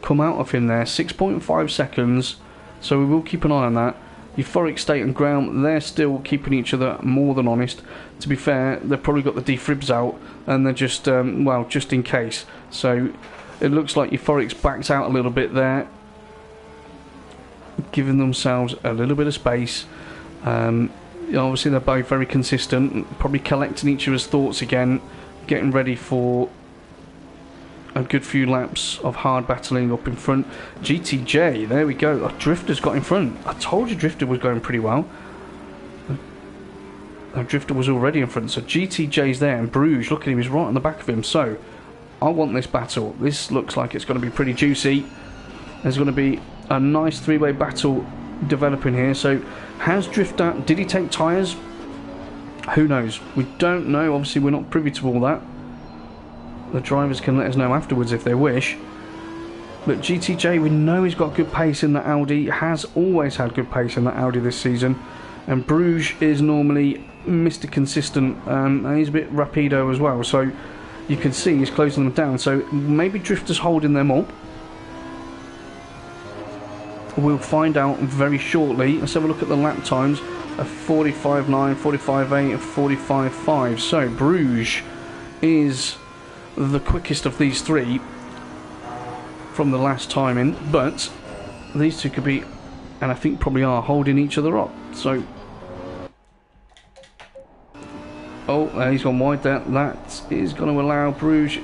come out of him there. 6.5 seconds. So we will keep an eye on that. Euphoric State and Graham, they're still keeping each other more than honest. To be fair, they've probably got the defibs out, and they're just, well, just in case. So it looks like Euphoric's backed out a little bit there, giving themselves a little bit of space. You know, obviously they're both very consistent, probably collecting each other's thoughts again, getting ready for a good few laps of hard battling up in front. GTJ, there we go. Drifter's got in front. I told you Drifter was going pretty well. Drifter was already in front, so GTJ's there, and Bruges, look at him, he's right on the back of him. So I want this battle. This looks like it's going to be pretty juicy. There's going to be a nice three-way battle developing here. So has Drifter, did he take tyres? Who knows? We don't know. Obviously we're not privy to all that. The drivers can let us know afterwards if they wish. But GTJ, we know he's got good pace in the Audi, has always had good pace in the Audi this season. And Bruges is normally Mr. Consistent, and he's a bit rapido as well. So you can see he's closing them down. So maybe Drifter's holding them up. We'll find out very shortly. Let's have a look at the lap times of 45.9, 45.8 and 45.5. So Bruges is the quickest of these three from the last time in, but these two could be, and I think probably are, holding each other up. So he's gone wide there. That is going to allow Bruges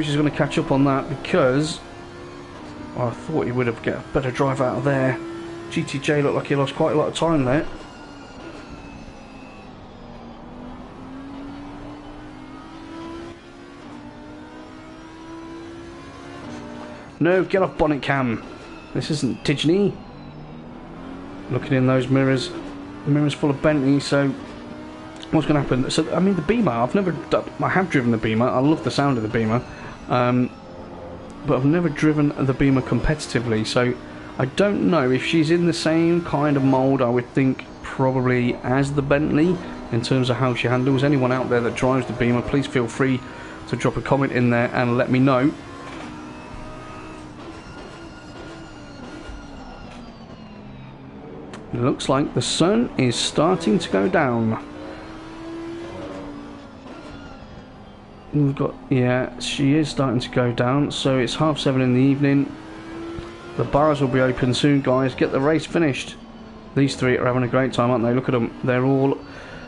is going to catch up on that, because I thought he would have got a better drive out of there. GTJ looked like he lost quite a lot of time there. No, get off bonnet cam. This isn't Tidgeny. Looking in those mirrors. Mirrors full of Bentley, so what's going to happen? So, I mean, the Beamer, I have driven the Beamer. I love the sound of the Beamer. But I've never driven the Beamer competitively, so I don't know if she's in the same kind of mould, I would think, probably as the Bentley, in terms of how she handles. Anyone out there that drives the Beamer, please feel free to drop a comment in there and let me know. It looks like the sun is starting to go down. We've got, yeah, she is starting to go down, so it's 7:30 in the evening. The bars will be open soon, guys. Get the race finished. These three are having a great time, aren't they? Look at them. They're all...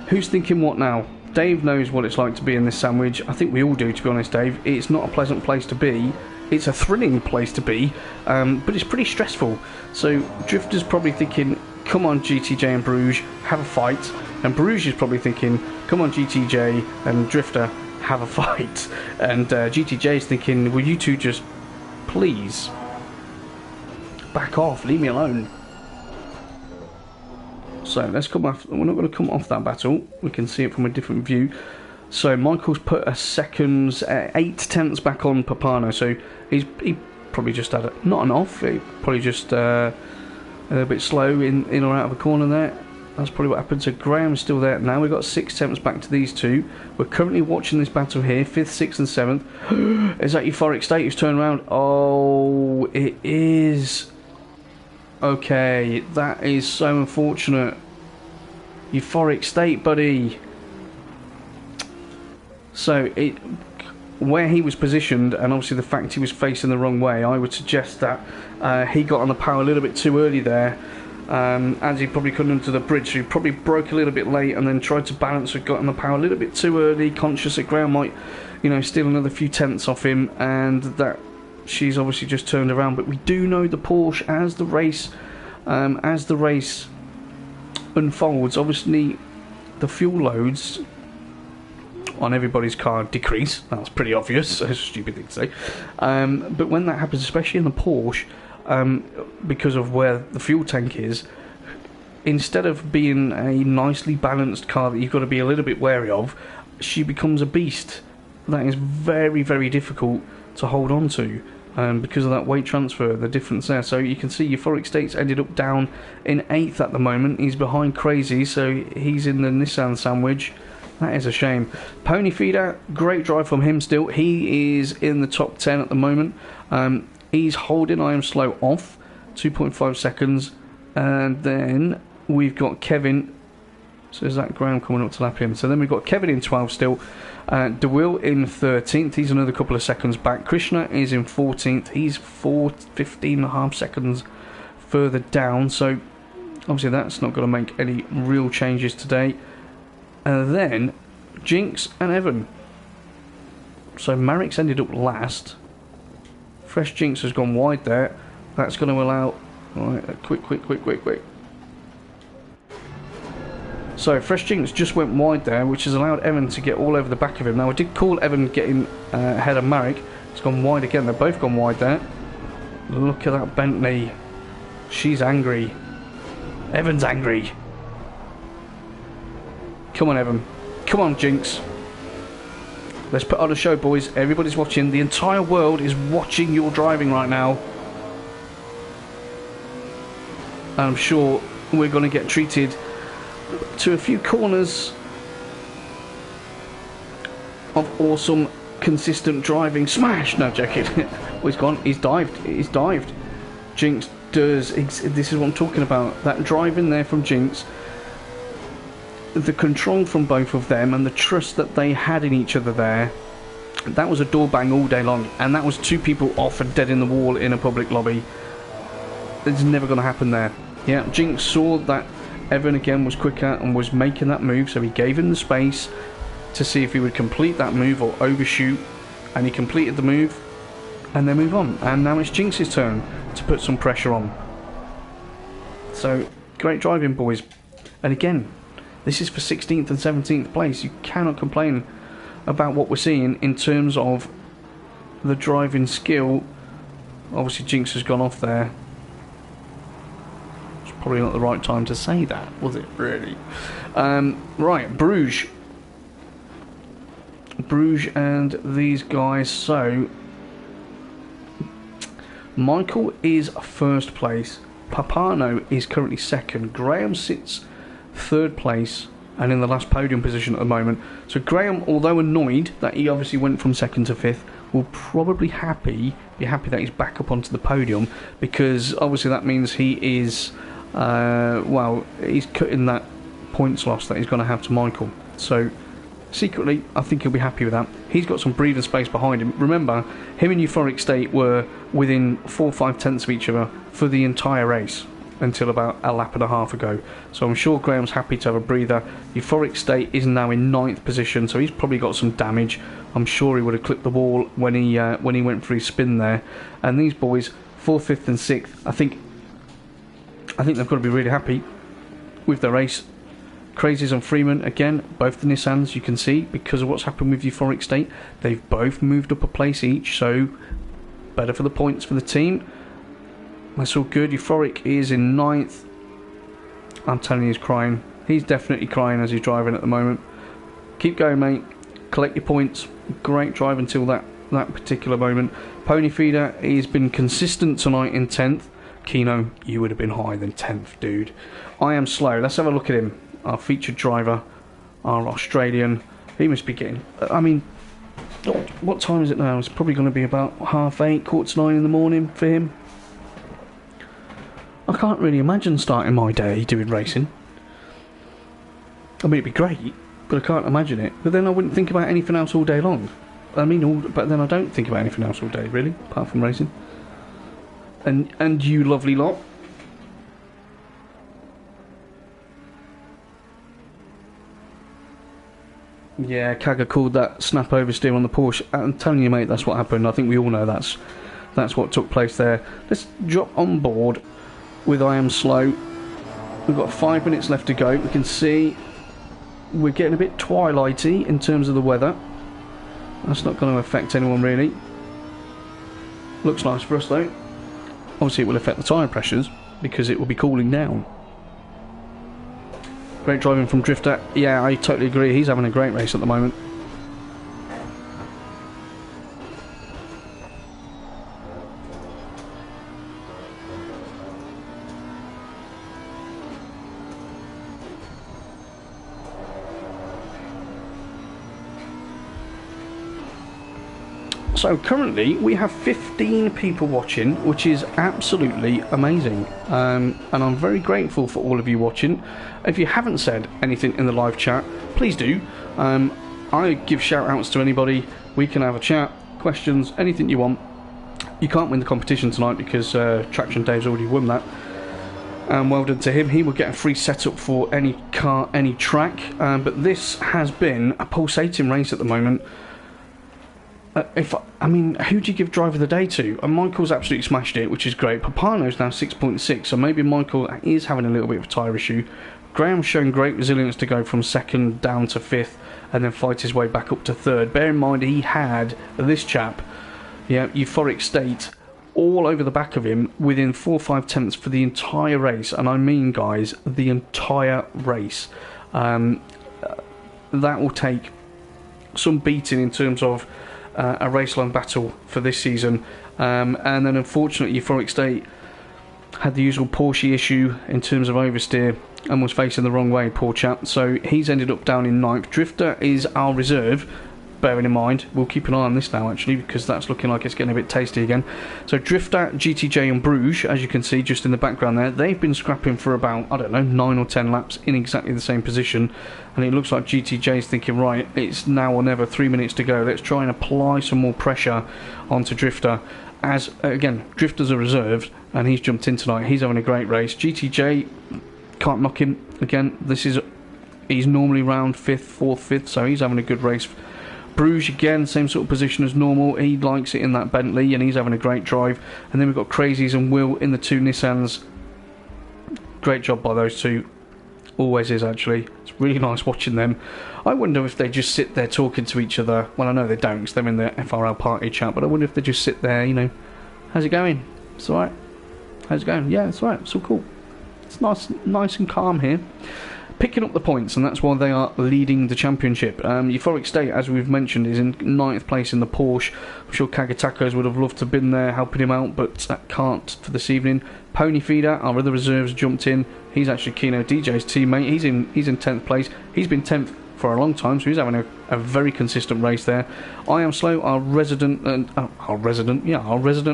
Who's thinking what now? Dave knows what it's like to be in this sandwich. I think we all do, to be honest, Dave. It's not a pleasant place to be. It's a thrilling place to be, but it's pretty stressful. So Drifter's probably thinking, come on, GTJ and Bruges, have a fight. And Bruges is probably thinking, come on, GTJ and Drifter, have a fight. And GTJ is thinking, will you two just please back off, leave me alone. So let's come off. We're not going to come off that battle. We can see it from a different view. So Michael's put a seconds, 8/10 back on Papano. So he probably just had not an off. He probably just a bit slow in or out of a corner there. That's probably what happened. So Graham's still there. Now we've got 6/10 back to these two. We're currently watching this battle here, 5th, 6th and 7th. Is that Euphoric State who's turned around? Oh, it is. Okay, that is so unfortunate. Euphoric State, buddy. So where he was positioned, and obviously the fact he was facing the wrong way, I would suggest that he got on the power a little bit too early there. As he probably couldn't into the bridge, so he probably broke a little bit late and then tried to balance and got on the power a little bit too early, conscious that Graham might, steal another few tenths off him, and that she's obviously just turned around. But we do know the Porsche as the race unfolds, obviously the fuel loads on everybody's car decrease. That's pretty obvious. It's a stupid thing to say, but when that happens, especially in the Porsche, because of where the fuel tank is, instead of being a nicely balanced car that you've got to be a little bit wary of, she becomes a beast that is very, very difficult to hold on to, because of that weight transfer, the difference there. So you can see Euphoric State's ended up down in 8th at the moment. He's behind Crazy, so he's in the Nissan sandwich. That is a shame. Pony Feeder, great drive from him still. He is in the top 10 at the moment. He's holding I Am Slow off, 2.5 seconds. And then we've got Kevin. So is that Graham coming up to lap him? So then we've got Kevin in 12 still. DeWill in 13th. He's another couple of seconds back. Krishna is in 14th. He's 15.5 seconds further down. So obviously that's not going to make any real changes today. And then Jinx and Evan. So Marek's ended up last. Fresh Jinx has gone wide there. That's going to allow... Alright, quick. So Fresh Jinx just went wide there, which has allowed Evan to get all over the back of him. Now I did call Evan getting ahead of Marek. It's gone wide again. They've both gone wide there. Look at that Bentley. She's angry. Evan's angry. Come on, Evan. Come on, Jinx. Let's put on a show, boys. Everybody's watching. The entire world is watching your driving right now. And I'm sure we're going to get treated to a few corners of awesome, consistent driving. Smash! No, joking. Oh, he's gone. He's dived. He's dived. Jinx does... This is what I'm talking about. That driving there from Jinx... The control from both of them and the trust that they had in each other there, that was a door bang all day long, and that was two people off and dead in the wall in a public lobby. It's never going to happen there. Yeah, Jinx saw that Evan again was quicker and was making that move, so he gave him the space to see if he would complete that move or overshoot, and he completed the move and then move on. And now it's Jinx's turn to put some pressure on. So great driving, boys. And again, this is for 16th and 17th place. You cannot complain about what we're seeing in terms of the driving skill. Obviously Jinx has gone off there. It's probably not the right time to say that, was it, really? Right, Bruges and these guys. So Michael is first place. Papano is currently second. Graham sits third place and in the last podium position at the moment. So Graham, although annoyed that he obviously went from second to fifth, will probably be happy that he's back up onto the podium, because obviously that means he is he's cutting that points loss that he's going to have to Michael. So secretly, I think he'll be happy with that. He's got some breathing space behind him. Remember, him and Euphoric State were within 4 or 5 tenths of each other for the entire race until about a lap and a half ago. So I'm sure Graham's happy to have a breather. Euphoric State is now in 9th position, so he's probably got some damage. I'm sure he would have clipped the wall when he went for his spin there. And these boys, 4th, 5th and 6th, I think they've got to be really happy with the race. Crazies and Freeman, again, both the Nissans, you can see, because of what's happened with Euphoric State, they've both moved up a place each, so better for the points for the team. That's all good. Euphoric is in 9th. I'm telling you, he's crying. He's definitely crying as he's driving at the moment. Keep going, mate. Collect your points. Great drive until that particular moment. Pony Feeder, he's been consistent tonight in 10th. Keno, you would have been higher than 10th, dude. I Am Slow. Let's have a look at him. Our featured driver, our Australian. He must be getting... I mean, what time is it now? It's probably going to be about 8:30, 8:45 in the morning for him. I can't really imagine starting my day doing racing. I mean, it'd be great, but I can't imagine it. But then I wouldn't think about anything else all day long. I mean, but then I don't think about anything else all day, really, apart from racing. And you lovely lot. Yeah, Kaga called that snap oversteer on the Porsche. I'm telling you, mate, that's what happened. I think we all know that's what took place there. Let's drop on board with I Am Slow. We've got 5 minutes left to go. We can see we're getting a bit twilighty in terms of the weather. That's not going to affect anyone really. Looks nice for us though. Obviously it will affect the tyre pressures because it will be cooling down. Great driving from Drifter. Yeah, I totally agree. He's having a great race at the moment. So currently we have 15 people watching, which is absolutely amazing, and I'm very grateful for all of you watching. If you haven't said anything in the live chat, please do. I give shout outs to anybody. We can have a chat, questions, anything you want. You can't win the competition tonight because Traction Dave's already won that. Well done to him. He will get a free setup for any car, any track, but this has been a pulsating race at the moment. I mean, who do you give driver of the day to? And Michael's absolutely smashed it, which is great. Papano's now 6.6, so maybe Michael is having a little bit of a tyre issue. Graham's shown great resilience to go from 2nd down to 5th and then fight his way back up to 3rd. Bear in mind he had this chap, yeah, Euphoric State, all over the back of him within 4 or 5 tenths for the entire race. And I mean, guys, the entire race. That will take some beating in terms of a race-long battle for this season, and then unfortunately Euphoric State had the usual Porsche issue in terms of oversteer and was facing the wrong way, poor chap, so he's ended up down in 9th. Drifter is our reserve, bearing in mind, we'll keep an eye on this now actually because that's looking like it's getting a bit tasty again. So Drifter, GTJ and Bruges, as you can see just in the background there, they've been scrapping for about, I don't know, 9 or 10 laps in exactly the same position, and it looks like GTJ's thinking, right, it's now or never, 3 minutes to go, let's try and apply some more pressure onto Drifter. As again, Drifter's a reserve and he's jumped in tonight, he's having a great race. GTJ, can't knock him again, he's normally round 5th, 4th, 5th, so he's having a good race. Bruges again, same sort of position as normal. He likes it in that Bentley and he's having a great drive. And then we've got Crazies and Will in the 2 Nissans. Great job by those two. Always is actually. It's really nice watching them. I wonder if they just sit there talking to each other. Well, I know they don't because they're in the FRL party chat, but I wonder if they just sit there, you know, how's it going? It's alright. How's it going? Yeah, it's alright. It's all cool. It's nice and calm here. Picking up the points, and that's why they are leading the championship. Euphoric State, as we've mentioned, is in 9th place in the Porsche. I'm sure Kagatakos would have loved to have been there helping him out, but that can't for this evening. Pony Feeder, our other reserves, jumped in. He's actually Keno DJ's teammate. He's in 10th place. He's been 10th for a long time, so he's having a very consistent race there. I Am Slow, our resident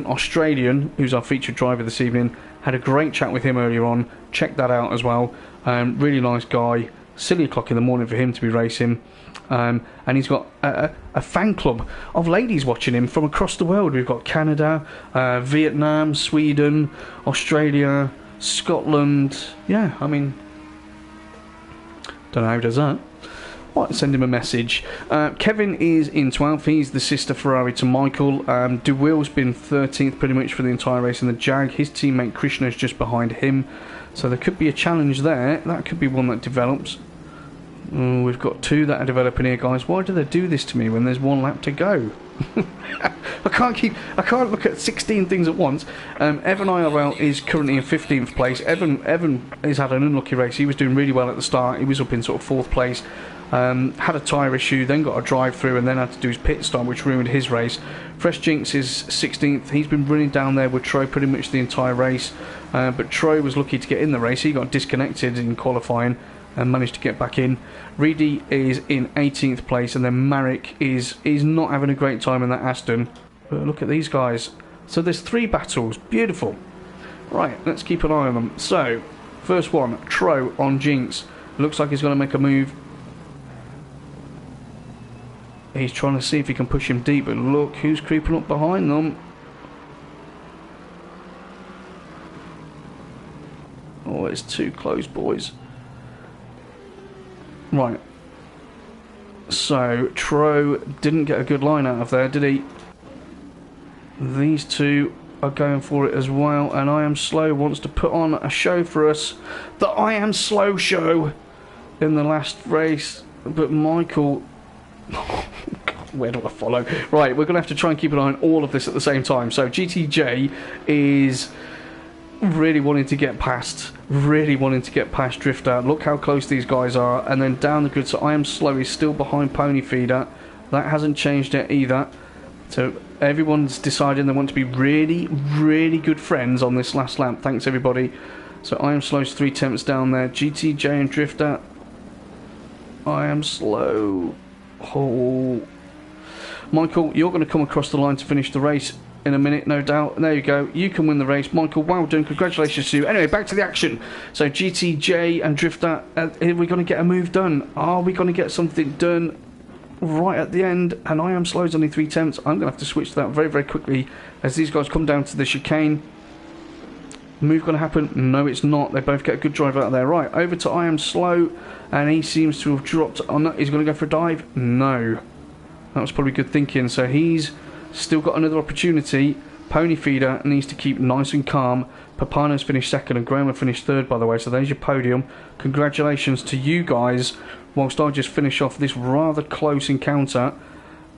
Australian, who's our featured driver this evening. Had a great chat with him earlier on. Check that out as well. Really nice guy. silly o'clock in the morning for him to be racing. And he's got a fan club of ladies watching him from across the world. We've got Canada, Vietnam, Sweden, Australia, Scotland. Yeah, I mean, don't know how he does that. Might send him a message. Kevin is in 12th. He's the sister Ferrari to Michael. DeWill's been 13th pretty much for the entire race in the Jag. His teammate Krishna's just behind him. So there could be a challenge there. That could be one that develops. We've got 2 that are developing here, guys. Why do they do this to me when there's 1 lap to go? I can't look at 16 things at once. Evan IRL is currently in 15th place. Evan has had an unlucky race. He was doing really well at the start. He was up in sort of 4th place. Had a tyre issue, then got a drive through, and then had to do his pit stop, which ruined his race. Fresh Jinx is 16th. He's been running down there with Troy pretty much the entire race, but Troy was lucky to get in the race. He got disconnected in qualifying and managed to get back in. Reedy is in 18th place, and then Marek is not having a great time in that Aston. But look at these guys. So there's 3 battles. Beautiful. Right, let's keep an eye on them. So, first one, Tro on Jinx. Looks like he's going to make a move. He's trying to see if he can push him deep, but look who's creeping up behind them. Oh, it's too close, boys. Right. So, Tro didn't get a good line out of there, did he? These 2 are going for it as well, and I Am Slow wants to put on a show for us. The I Am Slow show in the last race, but Michael... Where do I follow? Right, we're going to have to try and keep an eye on all of this at the same time. So GTJ is really wanting to get past Drifter. Look how close these guys are. And then down the grid, so I Am Slow is still behind Pony Feeder. That hasn't changed yet either. So everyone's deciding they want to be really, really good friends on this last lap. Thanks, everybody. So I Am Slow's 3 tenths down there. GTJ and Drifter. I Am Slow. Oh, Michael, you're going to come across the line to finish the race in a minute, no doubt. There you go. You can win the race. Michael, well done. Congratulations to you. Anyway, back to the action. So GTJ and Drifter, are we going to get a move done? Are we going to get something done right at the end? And I Am Slow's only 3 tenths. I'm going to have to switch to that very, very quickly as these guys come down to the chicane. Move going to happen? No, it's not. They both get a good drive out of there. Right, over to I Am Slow, and he seems to have dropped on that. He's going to go for a dive? No. That was probably good thinking. So he's still got another opportunity. Pony Feeder needs to keep nice and calm. Papano's finished 2nd, and Graham finished 3rd, by the way. So there's your podium. Congratulations to you guys. Whilst I just finish off this rather close encounter.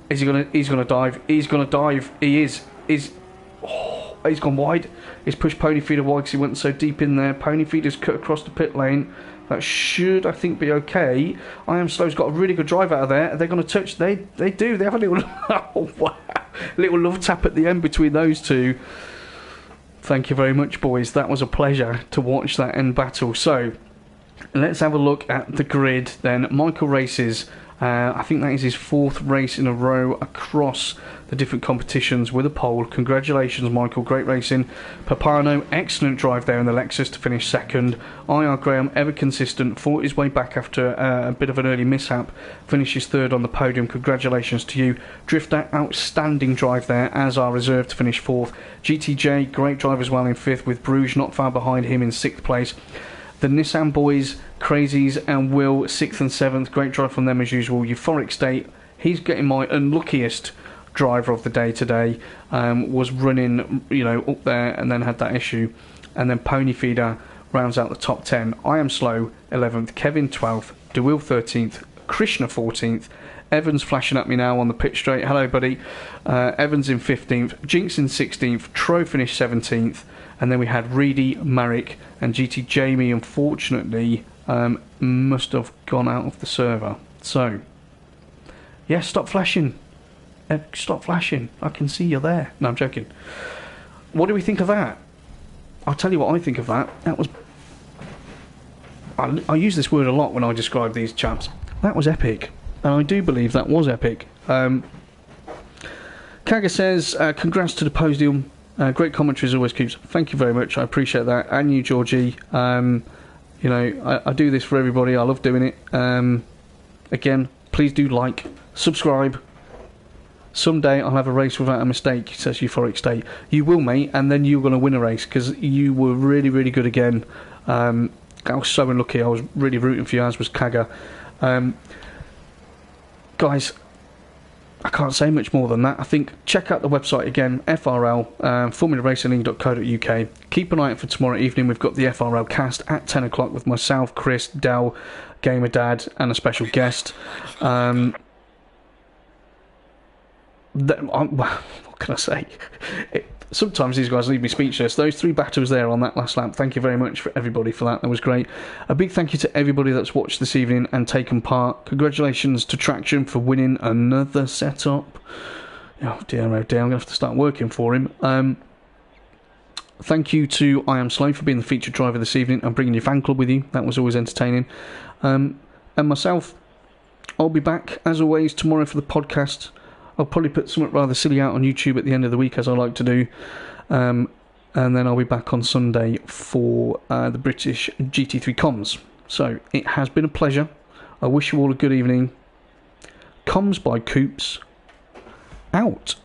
Is he going to? He's going to dive. He's going to dive. He is. Oh, he's gone wide. He's pushed Pony Feeder wide because he went so deep in there. Pony Feeder's cut across the pit lane. That should, I think, be okay. I Am Slow's got a really good drive out of there. They're going to touch. They do. They have a little, oh, wow, little love tap at the end between those 2. Thank you very much, boys. That was a pleasure to watch that end battle. So, let's have a look at the grid then. Michael races. I think that is his 4th race in a row across the different competitions with a pole. Congratulations, Michael. Great racing. Papano, excellent drive there in the Lexus to finish 2nd. IR Graham, ever consistent, fought his way back after a bit of an early mishap. Finishes 3rd on the podium. Congratulations to you. Drifter, outstanding drive there, as our reserve to finish 4th. GTJ, great drive as well in 5th, with Bruges not far behind him in 6th place. The Nissan boys, Crazies and Will, 6th and 7th. Great drive from them as usual. Euphoric State, he's getting my unluckiest driver of the day today. Was running, up there and then had that issue. And then Pony Feeder rounds out the top 10. I Am Slow, 11th. Kevin, 12th. DeWill, 13th. Krishna, 14th. Evans flashing at me now on the pit straight. Hello, buddy. Evans in 15th. Jinx in 16th. Tro finished 17th. And then we had Reedy, Marek, and GT Jamie, unfortunately, must have gone out of the server. So, yeah, stop flashing. Stop flashing. I can see you're there. No, I'm joking. What do we think of that? I'll tell you what I think of that. That was... I use this word a lot when I describe these chaps. That was epic. And I do believe that was epic. Kaga says, congrats to the podium. Great commentary as always, Coops. Thank you very much. I appreciate that. And you, Georgie. You know, I do this for everybody. I love doing it. Again, please do like, subscribe. Someday I'll have a race without a mistake, says Euphoric State. You will, mate, and then you're going to win a race, because you were really, really good again. I was so unlucky. I was really rooting for you, as was Kaga. Guys, I can't say much more than that. I think check out the website again, FRL, formularacinglink.co.uk. Keep an eye out for tomorrow evening. We've got the FRL cast at 10 o'clock with myself, Chris, Del, Gamer Dad, and a special guest. What can I say? Sometimes these guys leave me speechless. Those 3 battles there on that last lap, thank you very much for everybody for that. That was great. A big thank you to everybody that's watched this evening and taken part. Congratulations to Traction for winning another setup. Oh dear, I'm going to have to start working for him. Thank you to I Am Slow for being the featured driver this evening and bringing your fan club with you. That was always entertaining. And myself, I'll be back as always tomorrow for the podcast. I'll probably put something rather silly out on YouTube at the end of the week, as I like to do. And then I'll be back on Sunday for the British GT3 COMMS. So, it has been a pleasure. I wish you all a good evening. COMMS by Coops. Out.